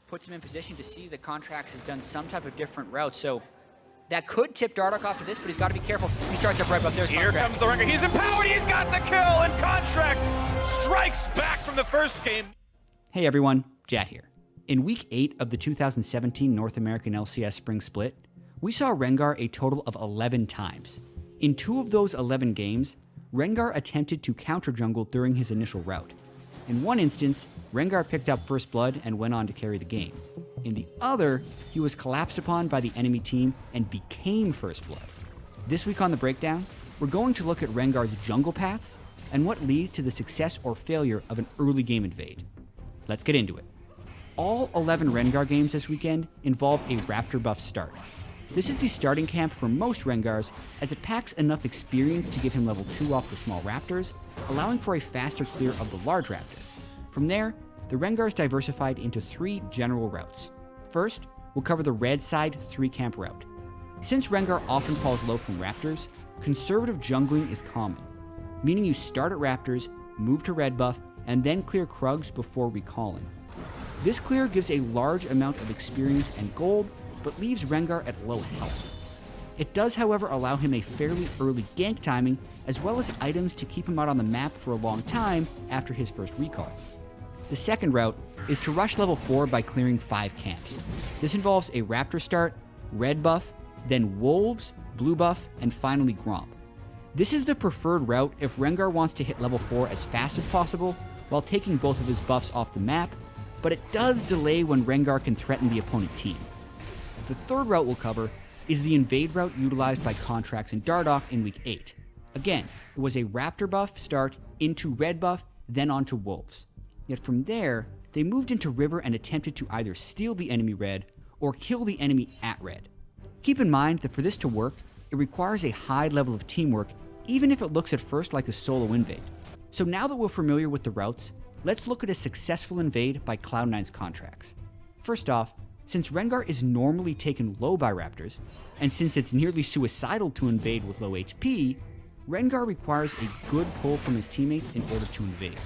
puts him in position to see that Contracts has done some type of different route. So that could tip Dardoch off to this, but he's got to be careful. He starts up right above. There's Here comes the Rengar. He's empowered. He's got the kill, and Contracts strikes back from the first game. Hey everyone, Jat here. In Week 8 of the 2017 North American LCS Spring Split, we saw Rengar a total of 11 times. In 2 of those 11 games, Rengar attempted to counter jungle during his initial route. In one instance, Rengar picked up First Blood and went on to carry the game. In the other, he was collapsed upon by the enemy team and became First Blood. This week on the breakdown, we're going to look at Rengar's jungle paths and what leads to the success or failure of an early game invade. Let's get into it. All 11 Rengar games this weekend involve a Raptor buff start. This is the starting camp for most Rengars, as it packs enough experience to give him level 2 off the small Raptors, allowing for a faster clear of the large Raptor. From there, the Rengar is diversified into 3 general routes. First, we'll cover the red side 3-camp route. Since Rengar often falls low from Raptors, conservative jungling is common, meaning you start at Raptors, move to red buff, and then clear Krugs before recalling. This clear gives a large amount of experience and gold, but leaves Rengar at low health. It does, however, allow him a fairly early gank timing, as well as items to keep him out on the map for a long time after his first recall. The second route is to rush level 4 by clearing 5 camps. This involves a Raptor start, red buff, then Wolves, blue buff, and finally Gromp. This is the preferred route if Rengar wants to hit level 4 as fast as possible while taking both of his buffs off the map, but it does delay when Rengar can threaten the opponent team. The third route we'll cover is the invade route utilized by Contracts and Dardoch in Week 8. Again, it was a Raptor buff start into red buff, then onto Wolves. Yet from there, they moved into river and attempted to either steal the enemy red or kill the enemy at red. Keep in mind that for this to work, it requires a high level of teamwork, even if it looks at first like a solo invade. So now that we're familiar with the routes, let's look at a successful invade by Cloud9's Contracts. First off, since Rengar is normally taken low by Raptors, and since it's nearly suicidal to invade with low HP, Rengar requires a good pull from his teammates in order to invade.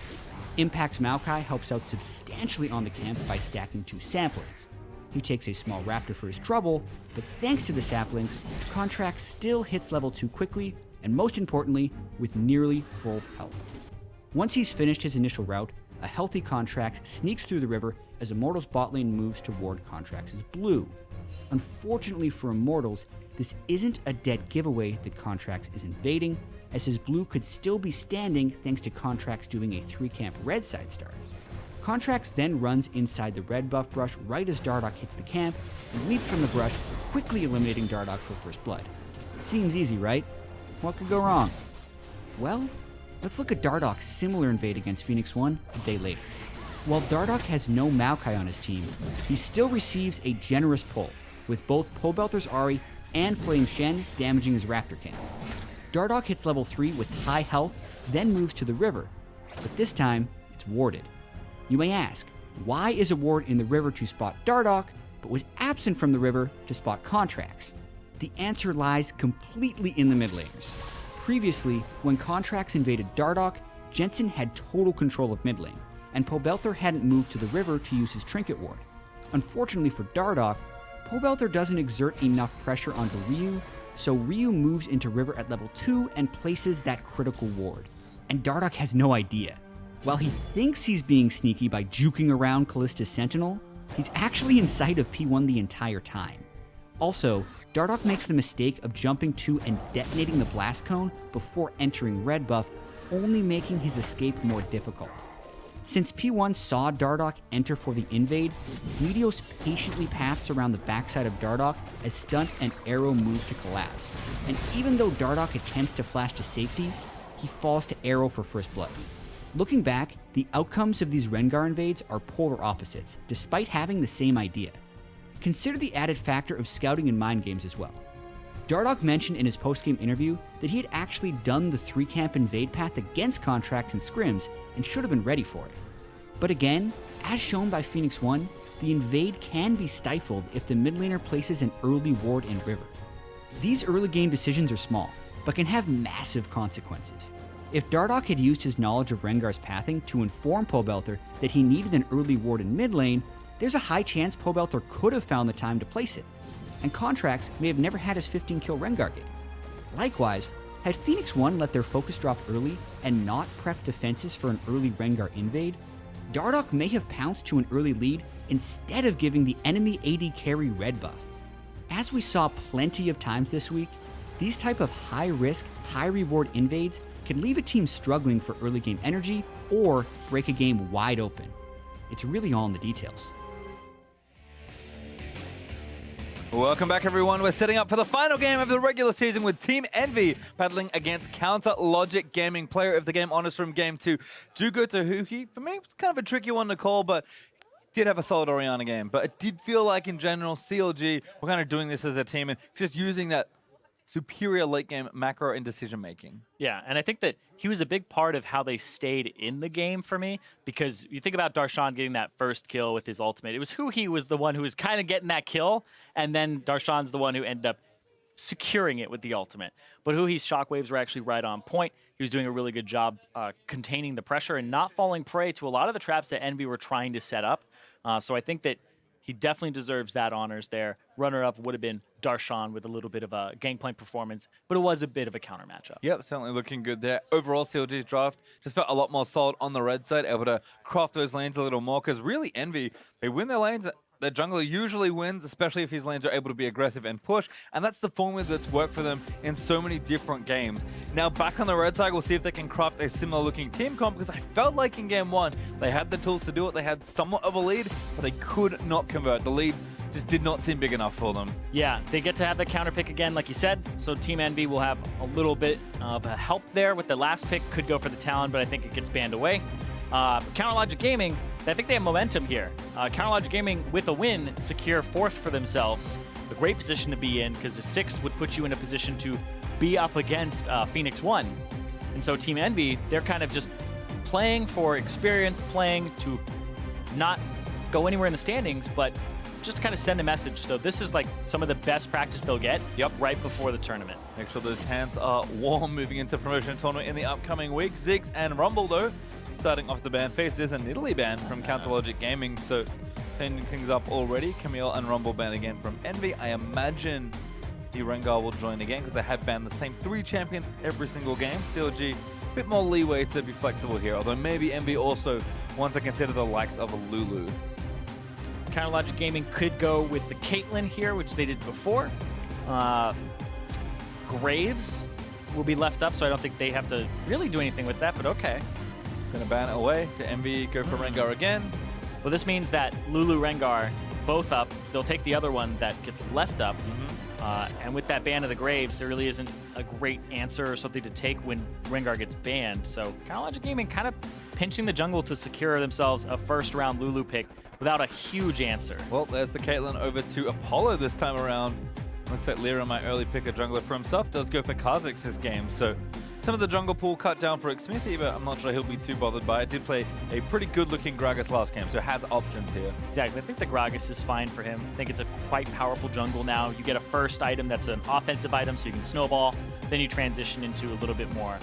Impact's Maokai helps out substantially on the camp by stacking 2 saplings. He takes a small Raptor for his trouble, but thanks to the saplings, Contracts still hits level 2 quickly, and most importantly, with nearly full health. Once he's finished his initial route, a healthy Contracts sneaks through the river as Immortal's bot lane moves toward Contracts' blue. Unfortunately for Immortals, this isn't a dead giveaway that Contracts is invading, as his blue could still be standing thanks to Contracts doing a 3-camp red side start. Contracts then runs inside the red buff brush right as Dardoch hits the camp, and leaps from the brush, quickly eliminating Dardoch for First Blood. Seems easy, right? What could go wrong? Well, let's look at Dardoch's similar invade against Phoenix 1 a day later. While Dardoch has no Maokai on his team, he still receives a generous pull, with both Pobelter's Ahri and Flame Shen damaging his Raptor camp. Dardoch hits level 3 with high health, then moves to the river, but this time, it's warded. You may ask, why is a ward in the river to spot Dardoch, but was absent from the river to spot Contracts? The answer lies completely in the mid laners. Previously, when Contracts invaded Dardoch, Jensen had total control of mid lane, and Pobelter hadn't moved to the river to use his Trinket Ward. Unfortunately for Dardoch, Pobelter doesn't exert enough pressure onto Ryu, so Ryu moves into river at level 2 and places that critical ward. And Dardoch has no idea. While he thinks he's being sneaky by juking around Kallista's Sentinel, he's actually in sight of P1 the entire time. Also, Dardoch makes the mistake of jumping to and detonating the Blast Cone before entering red buff, only making his escape more difficult. Since P1 saw Dardoch enter for the invade, Meteos patiently paths around the backside of Dardoch as Stunt and Arrow move to collapse. And even though Dardoch attempts to flash to safety, he falls to Arrow for First Blood. Looking back, the outcomes of these Rengar invades are polar opposites, despite having the same idea. Consider the added factor of scouting and mind games as well. Dardoch mentioned in his post-game interview that he had actually done the 3-camp invade path against Contracts and Scrims and should have been ready for it. But again, as shown by Phoenix 1, the invade can be stifled if the mid laner places an early ward in river. These early game decisions are small, but can have massive consequences. If Dardoch had used his knowledge of Rengar's pathing to inform Pobelter that he needed an early ward in mid lane, there's a high chance Pobelter could have found the time to place it, and Contrax may have never had his 15-kill Rengar game. Likewise, had Phoenix 1 let their focus drop early and not prep defenses for an early Rengar invade, Dardoch may have pounced to an early lead instead of giving the enemy AD carry red buff. As we saw plenty of times this week, these type of high-risk, high-reward invades can leave a team struggling for early game energy or break a game wide open. It's really all in the details. Welcome back, everyone. We're setting up for the final game of the regular season with Team Envy battling against Counter Logic Gaming. Player of the game honors from Game 2, Jugo Tahuki. For me, it's kind of a tricky one to call, but did have a solid Orianna game. But it did feel like, in general, CLG were kind of doing this as a team and just using that superior late game macro and decision making. Yeah, and I think that he was a big part of how they stayed in the game for me, because you think about Darshan getting that first kill with his ultimate. It was Huhi was the one who was kind of getting that kill, and then Darshan's the one who ended up securing it with the ultimate. But Huhi's shockwaves were actually right on point. He was doing a really good job containing the pressure and not falling prey to a lot of the traps that Envy were trying to set up. So I think that he definitely deserves that honors there. Runner-up would have been Darshan with a little bit of a Gangplank performance, but it was a bit of a counter matchup. Yep, certainly looking good there. Overall, CLG's draft just felt a lot more solid on the red side, able to craft those lanes a little more, because really Envy, they win their lanes. Their jungler usually wins, especially if his lanes are able to be aggressive and push, and that's the formula that's worked for them in so many different games. Now back on the red side, we'll see if they can craft a similar looking team comp, because I felt like in game 1, they had the tools to do it. They had somewhat of a lead, but they could not convert. The lead just did not seem big enough for them. Yeah, they get to have the counter pick again, like you said, so Team Envy will have a little bit of a help there with the last pick. Could go for the Talon, but I think it gets banned away. Counter Logic Gaming, I think they have momentum here. Counter Logic Gaming, with a win, secure 4th for themselves. A great position to be in, because a 6 would put you in a position to be up against Phoenix 1. And so Team Envy, they're kind of just playing for experience, playing to not go anywhere in the standings, but just kind of send a message. So this is like some of the best practice they'll get right before the tournament. Make sure those hands are warm moving into promotion tournament in the upcoming week. Ziggs and Rumble, though, starting off the ban phase. There's an Italy ban from Counter Logic Gaming, so cleaning things up already. Camille and Rumble ban again from Envy. I imagine the Rengar will join again, because they have banned the same 3 champions every single game. CLG, a bit more leeway to be flexible here, although maybe Envy also wants to consider the likes of a Lulu. Counter Logic Gaming could go with the Caitlyn here, which they did before. Graves will be left up, so I don't think they have to really do anything with that, but okay. Gonna ban it away to Envy, go for Rengar again. Well, this means that Lulu, Rengar, both up. They'll take the other one that gets left up. And with that ban of the Graves, there really isn't a great answer or something to take when Rengar gets banned. So Counter Logic Gaming kind of pinching the jungle to secure themselves a first-round Lulu pick without a huge answer. Well, there's the Caitlyn over to Apollo this time around. Looks like Lyra, my early pick a jungler for himself, does go for Kha'Zix this game. So some of the jungle pool cut down for Xmithie, but I'm not sure he'll be too bothered by it. Did play a pretty good-looking Gragas last game, so has options here. Exactly. I think the Gragas is fine for him. I think it's a quite powerful jungle now. You get a first item that's an offensive item, so you can snowball. Then you transition into a little bit more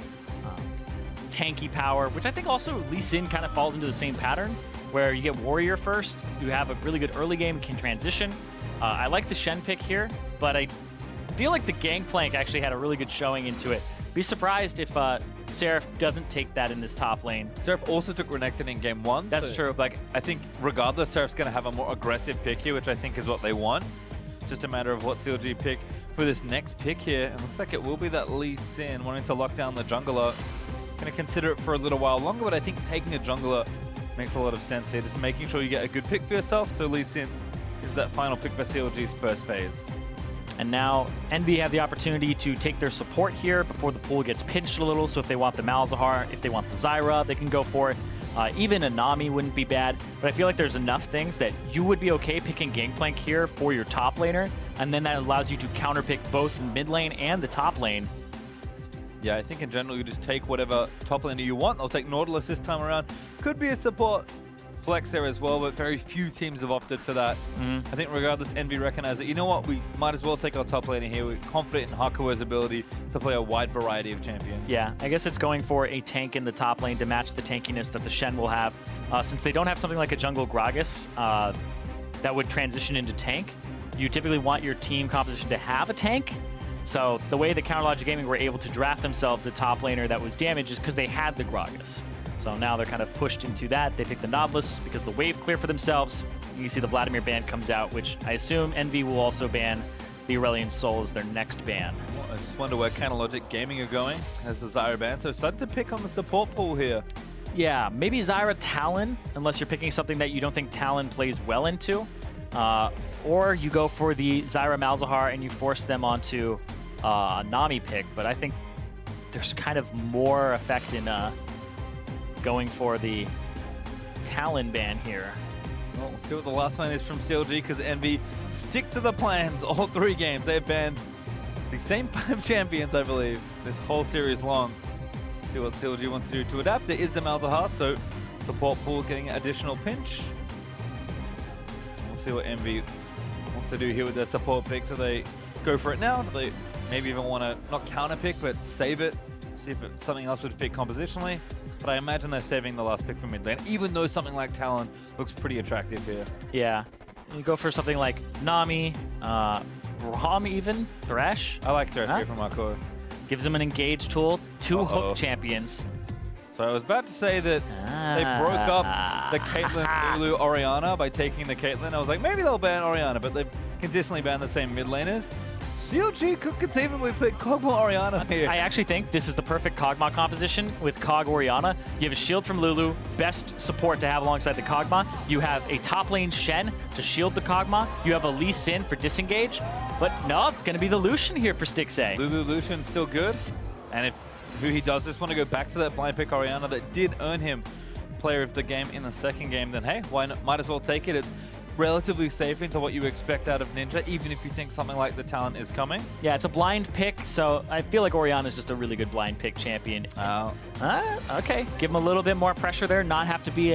tanky power, which I think also Lee Sin kind of falls into the same pattern, where you get Warrior first, you have a really good early game, can transition. I like the Shen pick here, but I feel like the Gangplank actually had a really good showing into it. Be surprised if Seraph doesn't take that in this top lane. Seraph also took Renekton in game 1. That's true. Like, I think regardless, Seraph's going to have a more aggressive pick here, which I think is what they want. Just a matter of what CLG pick for this next pick here. It looks like it will be that Lee Sin wanting to lock down the jungler. Going to consider it for a little while longer, but I think taking a jungler makes a lot of sense here. Just making sure you get a good pick for yourself. So Lee Sin is that final pick for CLG's first phase. And now Envy have the opportunity to take their support here before the pool gets pinched a little. So if they want the Malzahar, if they want the Zyra, they can go for it. Even a Nami wouldn't be bad. But I feel like there's enough things that you would be okay picking Gangplank here for your top laner. And then that allows you to counterpick both mid lane and the top lane. Yeah, I think in general you just take whatever top laner you want. I'll take Nautilus this time around. Could be a support flex there as well, but very few teams have opted for that. I think regardless, Envy recognize that, you know what, we might as well take our top laner here. We're confident in Hakua's ability to play a wide variety of champions. Yeah, I guess it's going for a tank in the top lane to match the tankiness that the Shen will have. Since they don't have something like a jungle Gragas, that would transition into tank, you typically want your team composition to have a tank. So the way that Counterlogic Gaming were able to draft themselves a top laner that was damaged is because they had the Gragas. So now they're kind of pushed into that. They pick the Nautilus because the wave clear for themselves. You can see the Vladimir ban comes out, which I assume Envy will also ban the Aurelion Sol as their next ban. Well, I just wonder where Counterlogic Gaming are going as the Zyra ban. So starting to pick on the support pool here. Yeah, maybe Zyra Talon, unless you're picking something that you don't think Talon plays well into. Or you go for the Zyra Malzahar and you force them onto a Nami pick. But I think there's kind of more effect in going for the Talon ban here. Well, we'll see what the last plan is from CLG, because Envy stick to the plans all 3 games. They've banned the same 5 champions, I believe, this whole series long. See what CLG wants to do to adapt. There is the Malzahar, so support pool getting an additional pinch. We'll see what Envy wants to do here with their support pick. Do they go for it now? Do they maybe even want to not counter pick, but save it? See if something else would fit compositionally. But I imagine they're saving the last pick for mid lane, even though something like Talon looks pretty attractive here. Yeah, you go for something like Nami, Braum even, Thresh. I like Thresh here from Marco. Gives them an engage tool, 2 hook champions. So I was about to say that they broke up the Caitlyn, Lulu, Orianna by taking the Caitlyn. I was like, maybe they'll ban Orianna, but they've consistently banned the same mid laners. CLG could conceivably put Kog'Maw Orianna here. I actually think this is the perfect Kog'Maw composition with Kog Orianna. You have a shield from Lulu, best support to have alongside the Kog'Maw. You have a top lane Shen to shield the Kog'Maw. You have a Lee Sin for disengage. But no, it's going to be the Lucian here for Stixxay. Lulu Lucian's still good. And if he does just want to go back to that blind pick Orianna that did earn him player of the game in the second game, then hey, why not? Might as well take it. It's relatively safe into what you expect out of Ninja, even if you think something like the Talon is coming. Yeah, it's a blind pick, so I feel like Orianna is just a really good blind pick champion. Okay, give him a little bit more pressure there, not have to be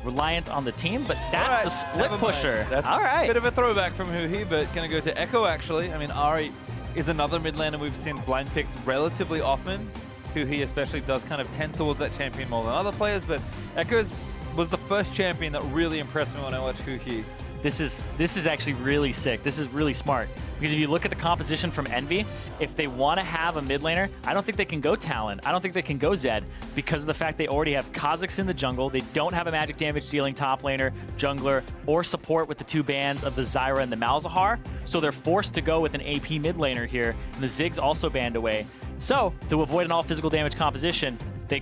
reliant on the team, but that's a split pusher. That's all right. A bit of a throwback from Huhi, but gonna go to Echo actually. I mean, Ahri is another mid laner we've seen blind picked relatively often. Huhi especially does kind of tend towards that champion more than other players, but Echo's was the first champion that really impressed me when I watched Huhi. This is actually really sick. This is really smart. Because if you look at the composition from Envy, if they want to have a mid laner, I don't think they can go Talon. I don't think they can go Zed because of the fact they already have Kha'Zix in the jungle. They don't have a magic damage dealing top laner, jungler, or support with the 2 bans of the Zyra and the Malzahar. So they're forced to go with an AP mid laner here. And the Ziggs also banned away. So to avoid an all physical damage composition, they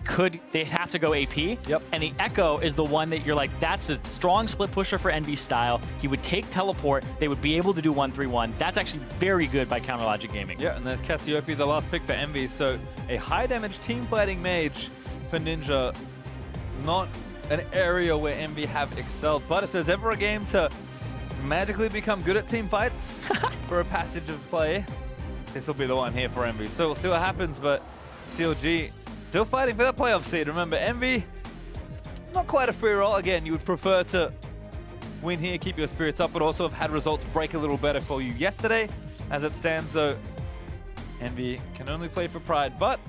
have to go AP. Yep. And the Echo is the one that you're like, that's a strong split pusher for Envy style. He would take teleport. They would be able to do 1-3-1. That's actually very good by Counterlogic Gaming. Yeah, and there's Cassiope, the last pick for Envy. So a high damage team fighting mage for Ninja. Not an area where Envy have excelled. But if there's ever a game to magically become good at team fights for a passage of play, this will be the one here for Envy. So we'll see what happens, but CLG still fighting for that playoff seed. Remember, Envy, not quite a free roll. Again, you would prefer to win here, keep your spirits up, but also have had results break a little better for you yesterday. As it stands, though, Envy can only play for pride, but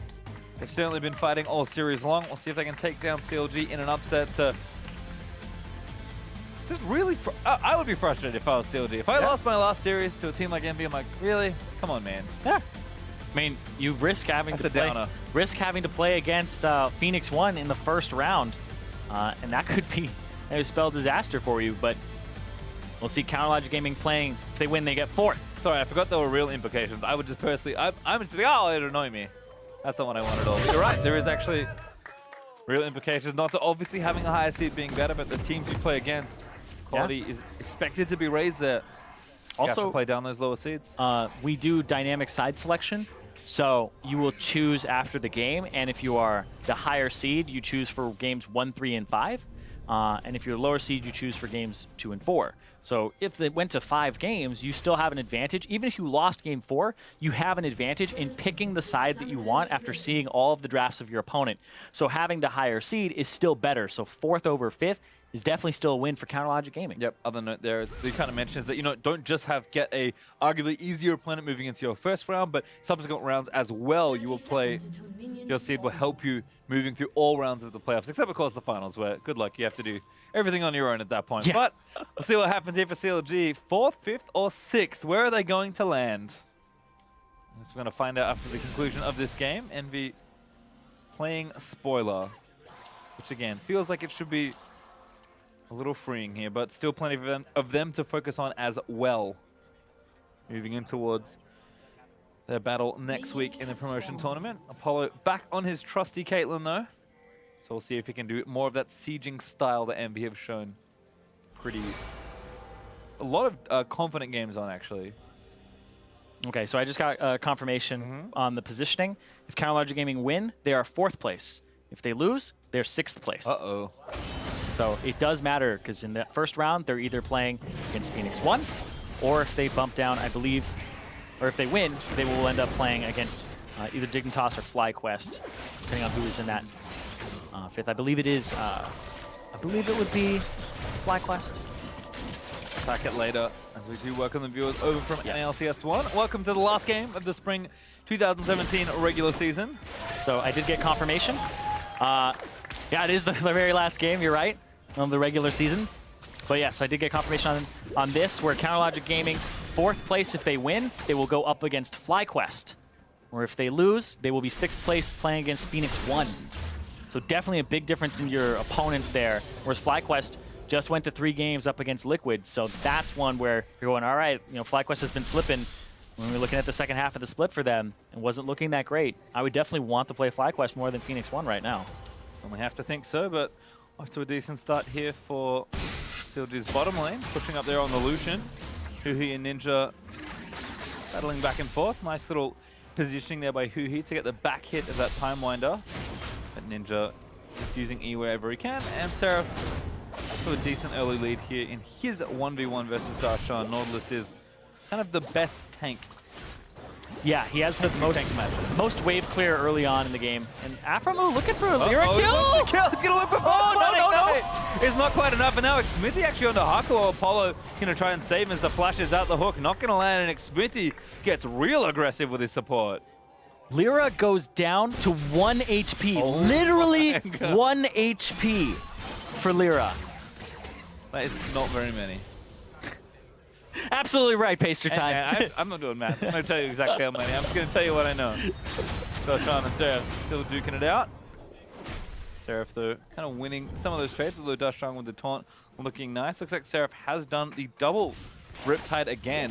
they've certainly been fighting all series long. We'll see if they can take down CLG in an upset to just really... I would be frustrated if I was CLG. If I lost my last series to a team like Envy, I'm like, really? Come on, man. Yeah. I mean, you risk having to play against Phoenix 1 in the first round, and that could be a spell disaster for you. But we'll see Counterlogic Gaming playing. If they win, they get 4th. Sorry, I forgot there were real implications. I would just personally, I'm just like, oh, it'd annoy me. That's not what I want at all. You're right. There is actually real implications. Not to obviously having a higher seed being better, but the teams you play against, quality is expected to be raised there. You have to play down those lower seeds. We do dynamic side selection. So you will choose after the game, and if you are the higher seed, you choose for games 1, 3, and 5. And if you're the lower seed, you choose for games 2 and 4. So if they went to 5 games, you still have an advantage. Even if you lost game 4, you have an advantage in picking the side that you want after seeing all of the drafts of your opponent. So having the higher seed is still better. So 4th over 5th is definitely still a win for Counterlogic Gaming. Yep, other note there, the kind of mentions that, don't just get a arguably easier opponent moving into your first round, but subsequent rounds as well. You will play, your seed will help you moving through all rounds of the playoffs, except of course the finals, where good luck, you have to do everything on your own at that point. Yeah. But we'll see what happens here for CLG. 4th, 5th, or 6th? Where are they going to land? I guess we're going to find out after the conclusion of this game. Envy playing spoiler, which again feels like it should be a little freeing here, but still plenty of them to focus on as well. Moving in towards their battle next week in the promotion tournament. Apollo back on his trusty Caitlyn though. So we'll see if he can do more of that sieging style that Envy have shown a lot of confident games on actually. Okay, so I just got confirmation on the positioning. If Counter Logic Gaming win, they are 4th place. If they lose, they're 6th place. Uh-oh. So it does matter, because in that first round, they're either playing against Phoenix 1, or if they bump down, I believe, or if they win, they will end up playing against either Dignitas or FlyQuest, depending on who is in that 5th. I believe it is, I believe it would be FlyQuest. Back it later as we do welcome the viewers over from NALCS 1. Welcome to the last game of the spring 2017 regular season. So I did get confirmation. Yeah, it is the very last game, you're right, of the regular season. But yes, I did get confirmation on this, where Counter Logic Gaming, 4th place if they win, they will go up against FlyQuest. Or if they lose, they will be 6th place playing against Phoenix 1. So definitely a big difference in your opponents there, whereas FlyQuest just went to 3 games up against Liquid. So that's one where you're going, all right, you know, FlyQuest has been slipping. When we're looking at the second half of the split for them, it wasn't looking that great. I would definitely want to play FlyQuest more than Phoenix 1 right now. And we have to think so, but off to a decent start here for CLG's bottom lane, pushing up there on the Lucian. Huhi and Ninja battling back and forth. Nice little positioning there by Huhi to get the back hit of that Time Winder. But Ninja is using E wherever he can, and Seraph to a decent early lead here in his 1v1 versus Darshan. Nautilus is kind of the best tank. Yeah, he has the most wave clear early on in the game. And Aphromoo looking for a Lyra He's kill! going to look for no. It's not quite enough, and now Xmithie actually onto Haku. Apollo going to try and save him as the flash is out the hook. Not going to land, and Xmithie gets real aggressive with his support. Lyra goes down to 1 HP. Literally 1 HP for Lyra. That is not very many. Absolutely right, Paster time. And I'm not doing math. I'm going to tell you exactly how many. I'm just going to tell you what I know. Darshan and Seraph still duking it out. Seraph, though, kind of winning some of those trades, although Darshan with the taunt looking nice. Looks like Seraph has done the double Riptide again,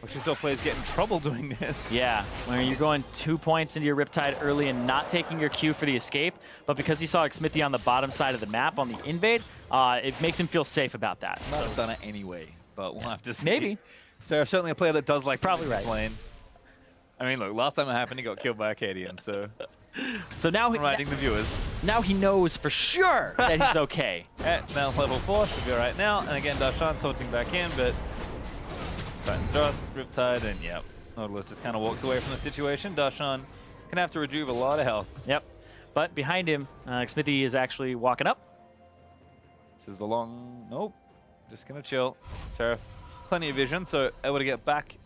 which we saw players get in trouble doing this. Yeah, when you're going 2 points into your Riptide early and not taking your Q for the escape, but because he saw Xmithie on the bottom side of the map on the invade, it makes him feel safe about that. Might have done it anyway, but we'll have to see. Maybe. Seraph's certainly a player that does like Probably to right. lane. I mean, look, last time it happened, he got killed by Arcadian, so So now reminding the viewers. now he knows for sure that he's okay. Now level 4 should be all right now, and again, Darshan taunting back in, but Titan's Wrath, Riptide, and yep, Nautilus just kind of walks away from the situation. Darshan can have to rejuve a lot of health. Yep. But behind him, Xmithie is actually walking up. This is the long, nope, just gonna chill. Seraph, plenty of vision, so able to get back.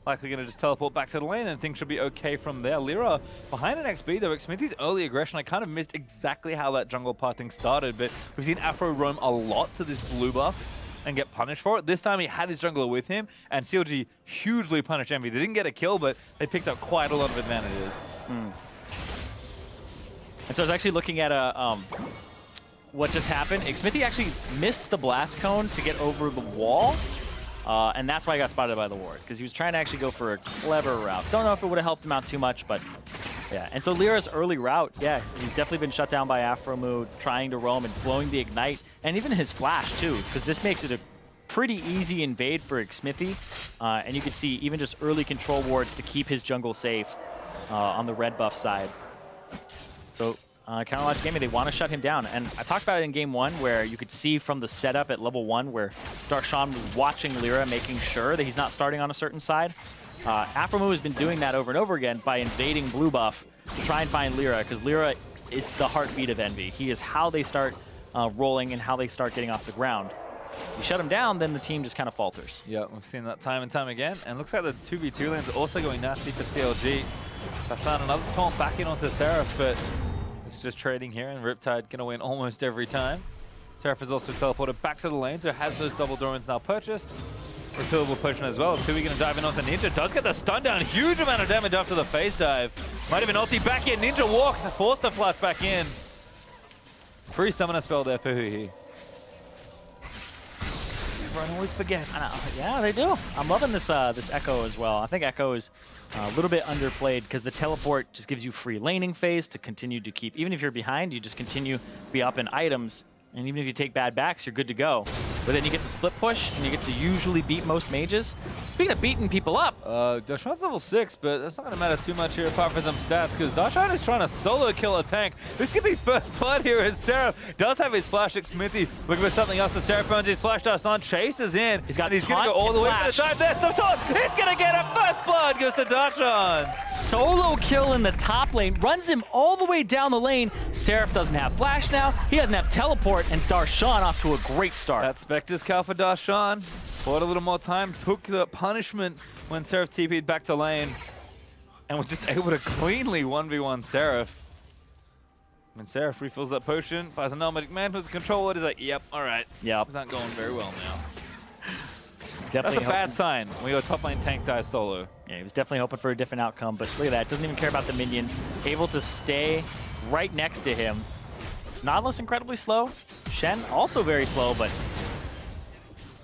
Likely gonna just teleport back to the lane, and things should be okay from there. Lyra behind an XP though. Xmithie's early aggression, I kind of missed exactly how that jungle parting started, but we've seen Afro roam a lot to this blue buff and get punished for it. This time he had his jungler with him, and CLG hugely punished Envy. They didn't get a kill, but they picked up quite a lot of advantages. And so I was actually looking at what just happened. Xmithie actually missed the blast cone to get over the wall. And that's why I got spotted by the ward, because he was trying to actually go for a clever route. Don't know if it would have helped him out too much, but yeah. And so Lyra's early route, yeah, he's definitely been shut down by Aphromoo, trying to roam and blowing the Ignite, and even his flash too, because this makes it a pretty easy invade for Xmithie. And you can see even just early control wards to keep his jungle safe on the red buff side. So Counter Logic Gaming, they want to shut him down. And I talked about it in game 1 where you could see from the setup at level 1 where Darshan was watching Lyra, making sure that he's not starting on a certain side. Aphromoo has been doing that over and over again by invading blue buff to try and find Lyra, because Lyra is the heartbeat of Envy. He is how they start rolling and how they start getting off the ground. If you shut him down, then the team just kind of falters. Yeah, we've seen that time and time again. And looks like the 2v2 lane's also going nasty for CLG. I found another taunt back in onto Seraph, but it's just trading here, and Riptide gonna win almost every time. Seraph is also teleported back to the lane, so has those double Dorans now purchased. Refillable potion as well. Sui gonna dive in onto Ninja. Does get the stun down. Huge amount of damage after the phase dive. Might even ulti back in. Ninja walk. Forced the flash back in. Free summoner spell there for Huhi. Everyone always forgets. I know. Yeah, they do. I'm loving this this Echo as well. I think Echo is a little bit underplayed because the teleport just gives you free laning phase to continue to keep. Even if you're behind, you just continue to be up in items. And even if you take bad backs, you're good to go. But then you get to split push, and you get to usually beat most mages. Speaking of beating people up, Darshan's level 6, but that's not going to matter too much here apart from some stats, because Darshan is trying to solo kill a tank. This could be first blood here as Seraph does have his flash at Smithy. Looking for something else. The Seraph burns his flash. Darshan chases in. He's got and he's going to go taunt all the way and to the flash. side. There's some taunt. He's going to get a first blood. Goes to Darshan. solo kill in the top lane, runs him all the way down the lane. Seraph doesn't have flash now. He doesn't have teleport, and Darshan off to a great start. That Spectre's cow for Darshan. Bought a little more time. Took the punishment when Seraph TP'd back to lane. And was just able to cleanly 1v1 Seraph. When Seraph refills that potion, fires a Nomadic Mantle as a control word, he's like, yep, alright. Yep. It's not going very well now. Definitely That's a bad sign when your top lane tank dies solo. Yeah, he was definitely hoping for a different outcome, but look at that. Doesn't even care about the minions. Able to stay right next to him. Nautilus incredibly slow. Shen also very slow, but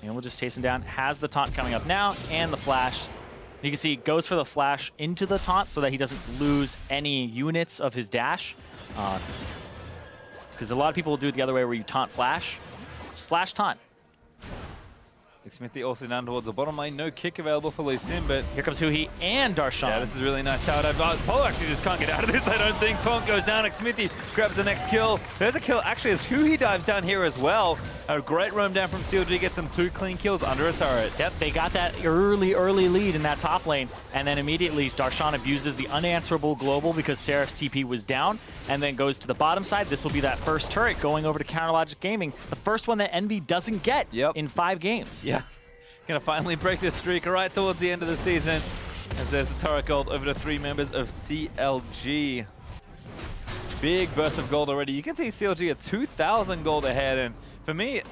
we'll just chase him down. Has the taunt coming up now and the flash. You can see goes for the flash into the taunt so that he doesn't lose any units of his dash. Because a lot of people will do it the other way where you taunt flash. Just flash taunt. Smithy also down towards the bottom lane. No kick available for Lee Sin, but Here comes Huhi and Darshan. yeah, this is really nice tower dive. Polo actually just can't get out of this, I don't think. Taunt goes down. Smithy grabs the next kill. There's a kill actually as Huhi dives down here as well. A great roam down from CLG, gets some 2 clean kills under a turret. Yep, they got that early lead in that top lane, and then immediately Darshan abuses the unanswerable global because Seraph's TP was down, and then goes to the bottom side. This will be that first turret going over to Counterlogic Gaming, the first one that Envy doesn't get in 5 games. Yeah, gonna finally break this streak right towards the end of the season, as there's the turret gold over to 3 members of CLG. Big burst of gold already. You can see CLG at 2,000 gold ahead, and for me,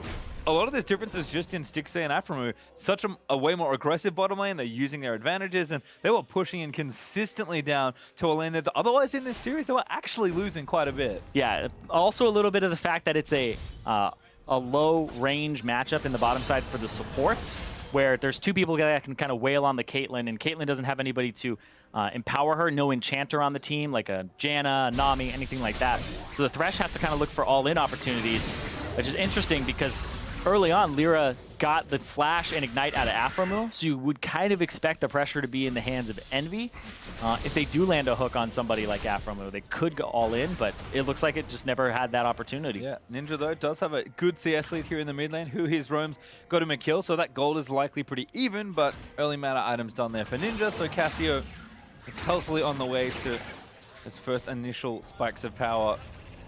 a lot of this difference is just in Stixxay and Aphromoo. Such a way more aggressive bottom lane. They're using their advantages, and they were pushing in consistently down to a lane that otherwise in this series they were actually losing quite a bit. Yeah, also a little bit of the fact that it's a low range matchup in the bottom side for the supports, where there's 2 people that can kind of wail on the Caitlyn, and Caitlyn doesn't have anybody to empower her, no enchanter on the team, like a Janna, a Nami, anything like that. So the Thresh has to kind of look for all-in opportunities, which is interesting because early on, Lyra got the flash and ignite out of Aphromoo, so you would kind of expect the pressure to be in the hands of Envy. If they do land a hook on somebody like Aphromoo, they could go all in, but it looks like it just never had that opportunity. Yeah, Ninja though does have a good CS lead here in the mid lane. Who his roams got him a kill, so that gold is likely pretty even, but early mana items done there for Ninja, so Cassio is healthily on the way to his first initial spikes of power.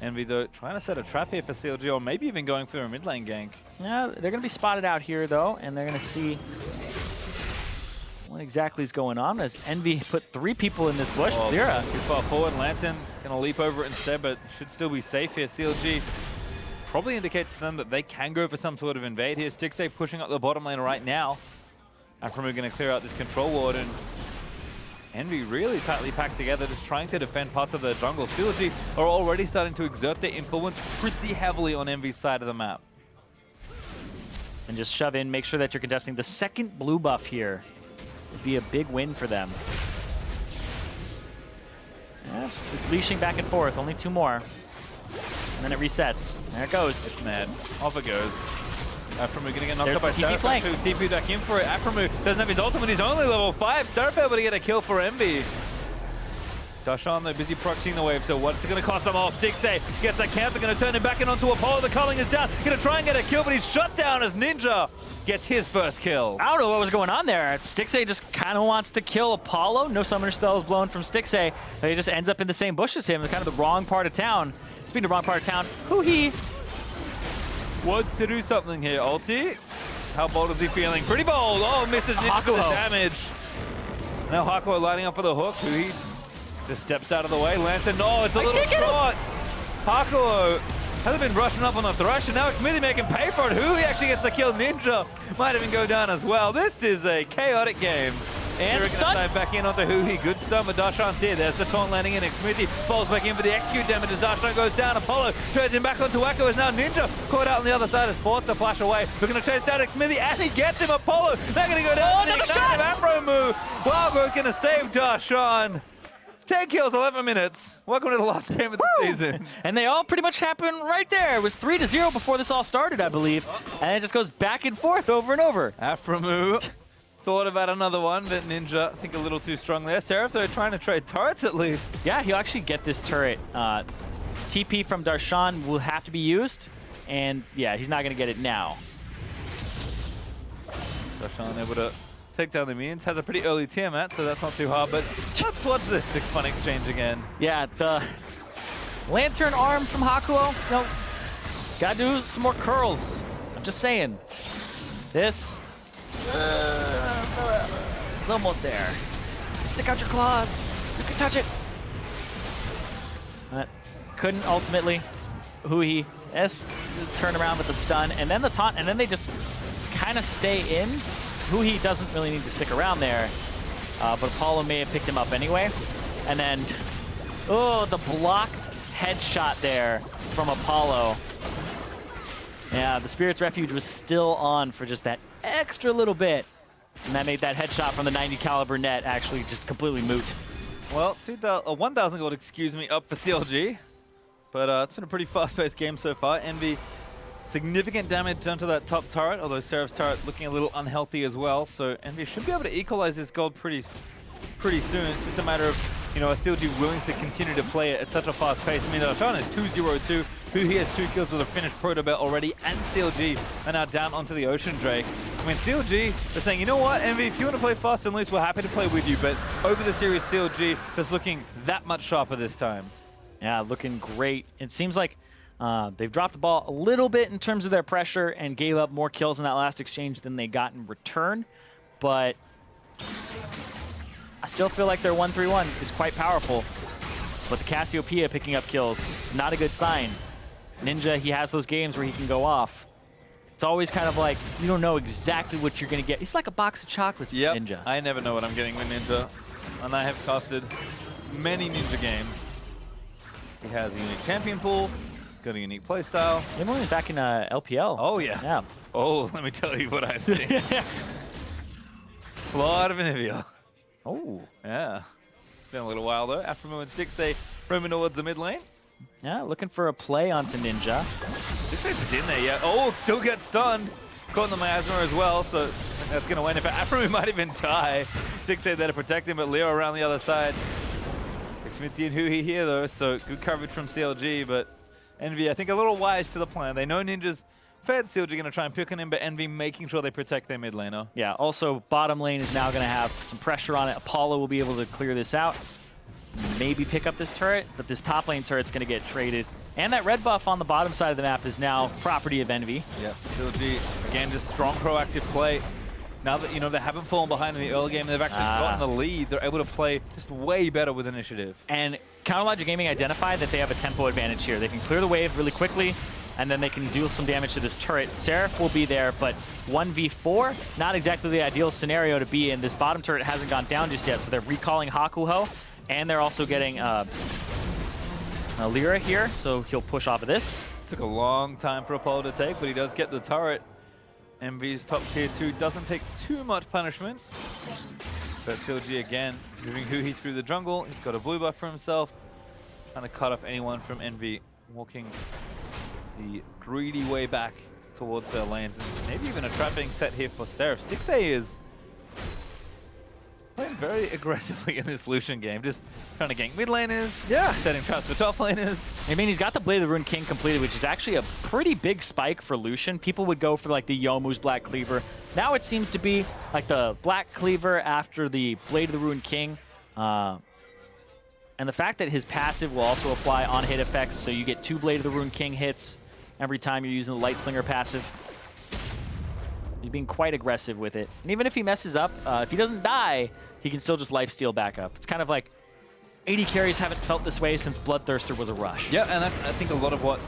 Envy though trying to set a trap here for CLG, or maybe even going for a mid lane gank. Yeah, they're going to be spotted out here, though, and they're going to see what exactly is going on as Envy put 3 people in this bush. Oh, Lyra. too far forward. Lantern going to leap over it instead, but should still be safe here. CLG probably indicates to them that they can go for some sort of invade here. Stixxay pushing up the bottom lane right now. Aphromoo going to clear out this control ward, and Envy really tightly packed together, just trying to defend parts of their jungle. CLG are already starting to exert their influence pretty heavily on Envy's side of the map. And just shove in, make sure that you're contesting the second blue buff here. Would be a big win for them. Yeah, it's leashing back and forth, only 2 more. And then it resets. There it goes. It's mad. Off it goes. Aphromoo going to get knocked There's up by the TP Seraph. flank. TP back in for it. Aphromoo doesn't have his ultimate. He's only level 5. Seraph able to get a kill for Envy. Darshan though busy proxying the wave, so what's it going to cost them all? Stixxay gets that counter, going to turn him back in onto Apollo. The culling is down. Going to try and get a kill, but he's shut down as Ninja gets his first kill. I don't know what was going on there. Stixxay just kind of wants to kill Apollo. No summoner spells blown from Stixxay. He just ends up in the same bush as him, kind of the wrong part of town. Speaking of wrong part of town, Huhi. Wants to do something here, ulti. How bold is he feeling? Pretty bold. Oh, misses Ninja for the Hakuho. damage. Now Hakuho lining up for the hook. Huhi just steps out of the way. Lantern, no, it's a little can't get him. short. Hakuho Hasn't been rushing up on the Thresh, and now Xmithie making pay for it. Who he actually gets the kill? Ninja might even go down as well. This is a chaotic game. And You're stun. gonna dive back in onto Huhi. Good stun, but Darshan's here. There's the taunt landing in. Xmithie falls back in for the execute damage as Darshan goes down. Apollo trades him back onto Echo as now Ninja caught out on the other side is forced to flash away. We're gonna chase down Xmithie and he gets him. Apollo, they're gonna go down. another the shot! Afro move. Wildberg's gonna save Darshan. 10 kills, 11 minutes. Welcome to the last game of the season. And they all pretty much happened right there. It was 3-0 before this all started, I believe. And it just goes back and forth over and over. Aframu thought about another one, but Ninja, I think a little too strong there. Seraph, though, trying to trade turrets at least. Yeah, he'll actually get this turret. TP from Darshan will have to be used. And yeah, he's not going to get it now. Darshan able to take down the minions. Has a pretty early Tiamat, so that's not too hard. But let's watch this fun exchange again. Yeah, the lantern arm from Hakuho. No, gotta do some more curls. I'm just saying. This it's almost there. Stick out your claws. You can touch it. But couldn't ultimately. Huhi turn around with the stun and then the taunt, and then they just kind of stay in. Huhi doesn't really need to stick around there, but Apollo may have picked him up anyway. And then, oh, the blocked headshot there from Apollo. Yeah, the Spirit's Refuge was still on for just that extra little bit. And that made that headshot from the 90 caliber net actually just completely moot. Well, 1,000 gold, excuse me, up for CLG. But it's been a pretty fast-paced game so far. Envy, significant damage onto that top turret, although Seraph's turret looking a little unhealthy as well. So Envy should be able to equalize this gold pretty soon. It's just a matter of, you know, a CLG willing to continue to play it at such a fast pace. I mean, Darshan is 2-0-2. Huhi has 2 kills with a finished Proto Belt already, and CLG are now down onto the Ocean Drake. I mean, CLG are saying, you know what, Envy, if you want to play fast and loose, we're happy to play with you, but over the series, CLG just looking that much sharper this time. Yeah, looking great. It seems like they've dropped the ball a little bit in terms of their pressure and gave up more kills in that last exchange than they got in return, but I still feel like their 1-3-1 is quite powerful. But the Cassiopeia picking up kills, not a good sign. Ninja, he has those games where he can go off. It's always kind of like, you don't know exactly what you're going to get. It's like a box of chocolates with Ninja. I never know what I'm getting with Ninja. And I have casted many Ninja games. He has a unique champion pool. He's got a unique playstyle. Him only back in LPL. Oh, yeah. Yeah. Oh, let me tell you what I've seen. A lot of Anivia. Oh. Yeah. It's been a little while, though. Aframu and Stixxay roaming towards the mid lane. Yeah, looking for a play onto Ninja. Stixxay's in there, yeah. Oh, still gets stunned. Caught in the miasma as well, so that's going to win. In fact, Aframu might even die. Stixxay there to protect him, but Leo around the other side. Xmithie and Huhi here, though, so good coverage from CLG, but Envy, I think, a little wise to the plan. They know Ninja's fed. CLG going to try and pick on him, but Envy making sure they protect their mid laner. Yeah, also bottom lane is now going to have some pressure on it. Apollo will be able to clear this out. Maybe pick up this turret, but this top lane turret's going to get traded. And that red buff on the bottom side of the map is now property of Envy. Yep, CLG, again, just strong proactive play. Now that, you know, they haven't fallen behind in the early game, they've actually gotten the lead. They're able to play just way better with initiative. And Counterlogic Gaming identified that they have a tempo advantage here. They can clear the wave really quickly, and then they can deal some damage to this turret. Seraph will be there, but 1v4, not exactly the ideal scenario to be in. This bottom turret hasn't gone down just yet, so they're recalling Hakuho, and they're also getting Lyra here, so he'll push off of this. Took a long time for Apollo to take, but he does get the turret. Envy's top tier 2 doesn't take too much punishment. But CLG again, moving Huhi through the jungle. He's got a blue buff for himself. Trying to cut off anyone from Envy. Walking the greedy way back towards their lanes. And maybe even a trap being set here for Seraph. Stixxay is playing very aggressively in this Lucian game. Just trying to gank mid laners. Yeah. Setting traps for top laners. I mean, he's got the Blade of the Ruined King completed, which is actually a pretty big spike for Lucian. People would go for like the Youmuu's Black Cleaver. Now it seems to be like the Black Cleaver after the Blade of the Ruined King. And the fact that his passive will also apply on hit effects, so you get 2 Blade of the Ruined King hits every time you're using the Light Slinger passive. He's being quite aggressive with it. And even if he messes up, if he doesn't die, he can still just lifesteal back up. It's kind of like 80 carries haven't felt this way since Bloodthirster was a rush. Yeah, and that's, I think, a lot of what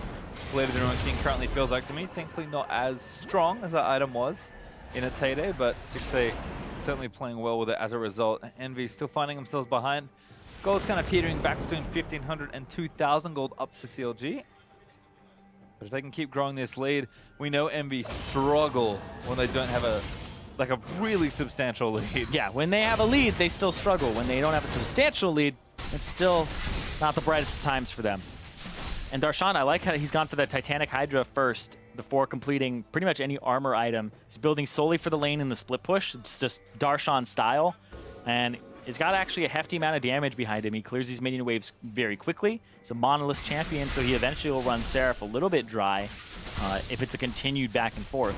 Blade of the Ruined King currently feels like to me. Thankfully not as strong as that item was in its heyday, but Stixxay certainly playing well with it as a result. Envy still finding themselves behind. Gold's kind of teetering back between 1,500 and 2,000 gold up for CLG. But if they can keep growing this lead, we know Envy struggle when they don't have a really substantial lead. Yeah, when they have a lead, they still struggle. When they don't have a substantial lead, it's still not the brightest of times for them. And Darshan, I like how he's gone for the Titanic Hydra first before completing pretty much any armor item. He's building solely for the lane in the split push. It's just Darshan style. And he's got actually a hefty amount of damage behind him. He clears these minion waves very quickly. He's a monolith champion, so he eventually will run Seraph a little bit dry if it's a continued back and forth.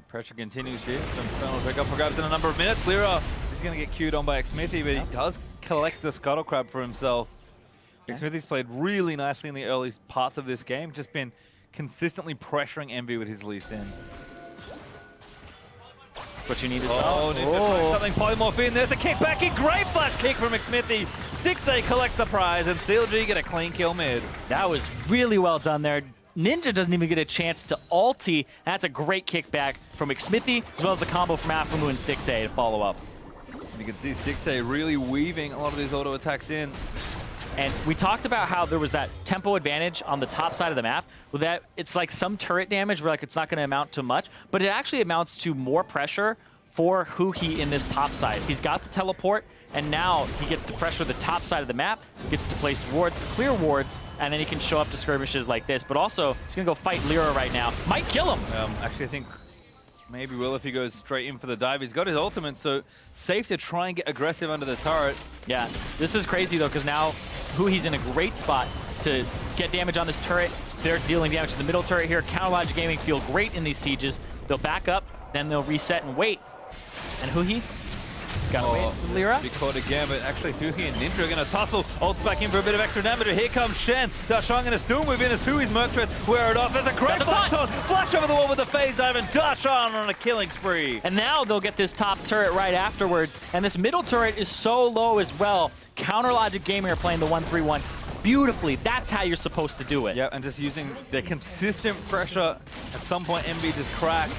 Pressure continues here. Some final pick up for grabs in a number of minutes. Lyra is going to get queued on by Xmithie, but he does collect the Scuttle Crab for himself. Xmithie's played really nicely in the early parts of this game, just been consistently pressuring Envy with his Lee Sin. That's what you need as Oh, well. Ninja trying something polymorph in. There's a kick back in. Great flash kick from Xmithie. Stixxay collects the prize, and CLG get a clean kill mid. That was really well done there. Ninja doesn't even get a chance to ulti. That's a great kickback from Xmithie, as well as the combo from Aphromoo and Stixxay to follow up. And you can see Stixxay really weaving a lot of these auto attacks in. And we talked about how there was that tempo advantage on the top side of the map. Well, that it's like some turret damage where like it's not going to amount to much, but it actually amounts to more pressure for Huhi in this top side. He's got the teleport, and now he gets to pressure the top side of the map, gets to place wards, clear wards, and then he can show up to skirmishes like this. But also, he's going to go fight Lyra right now. Might kill him. Actually, I think maybe will if he goes straight in for the dive. He's got his ultimate, so safe to try and get aggressive under the turret. Yeah, this is crazy though, because now Huhi's in a great spot to get damage on this turret. They're dealing damage to the middle turret here. Counterlogic Gaming feel great in these sieges. They'll back up, then they'll reset and wait. And Huhi gotta wait for Lyra. Be caught again, but actually Huhi and Ninja are going to tussle. Ults back in for a bit of extra damage. Here comes Shen. Darshan going to still move in as Hui's Merc Treads wear it off. There's a great flash on. Flash over the wall with the phase dive, and Darshan on a killing spree. And now they'll get this top turret right afterwards. And this middle turret is so low as well. Counterlogic Gaming are playing the 1-3-1 beautifully. That's how you're supposed to do it. Yeah, and just using the consistent pressure. At some point, Envy just cracked.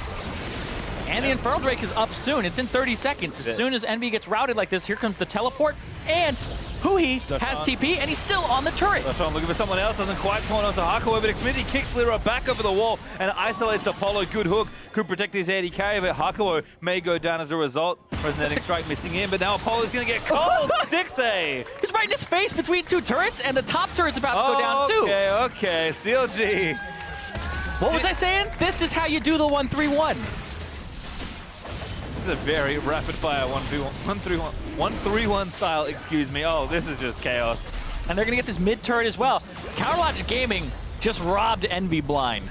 And the Infernal Drake is up soon. It's in 30 seconds. As soon as Envy gets routed like this, here comes the teleport. And Huhi has TP, and he's still on the turret. Darshan looking for someone else. Doesn't quite turn onto Hakuo, but Xmithie kicks Lyra back over the wall and isolates Apollo. Good hook. Could protect his AD carry, but Hakuo may go down as a result. Resonating Strike missing in, but now Apollo's going to get cold. Stixxay. He's right in his face between two turrets, and the top turret's about to go down too. Okay. CLG. What was I saying? This is how you do the 1-3-1. This is a very rapid-fire 1-3-1 style, excuse me. Oh, this is just chaos. And they're going to get this mid turret as well. Counterlogic Gaming just robbed Envy blind.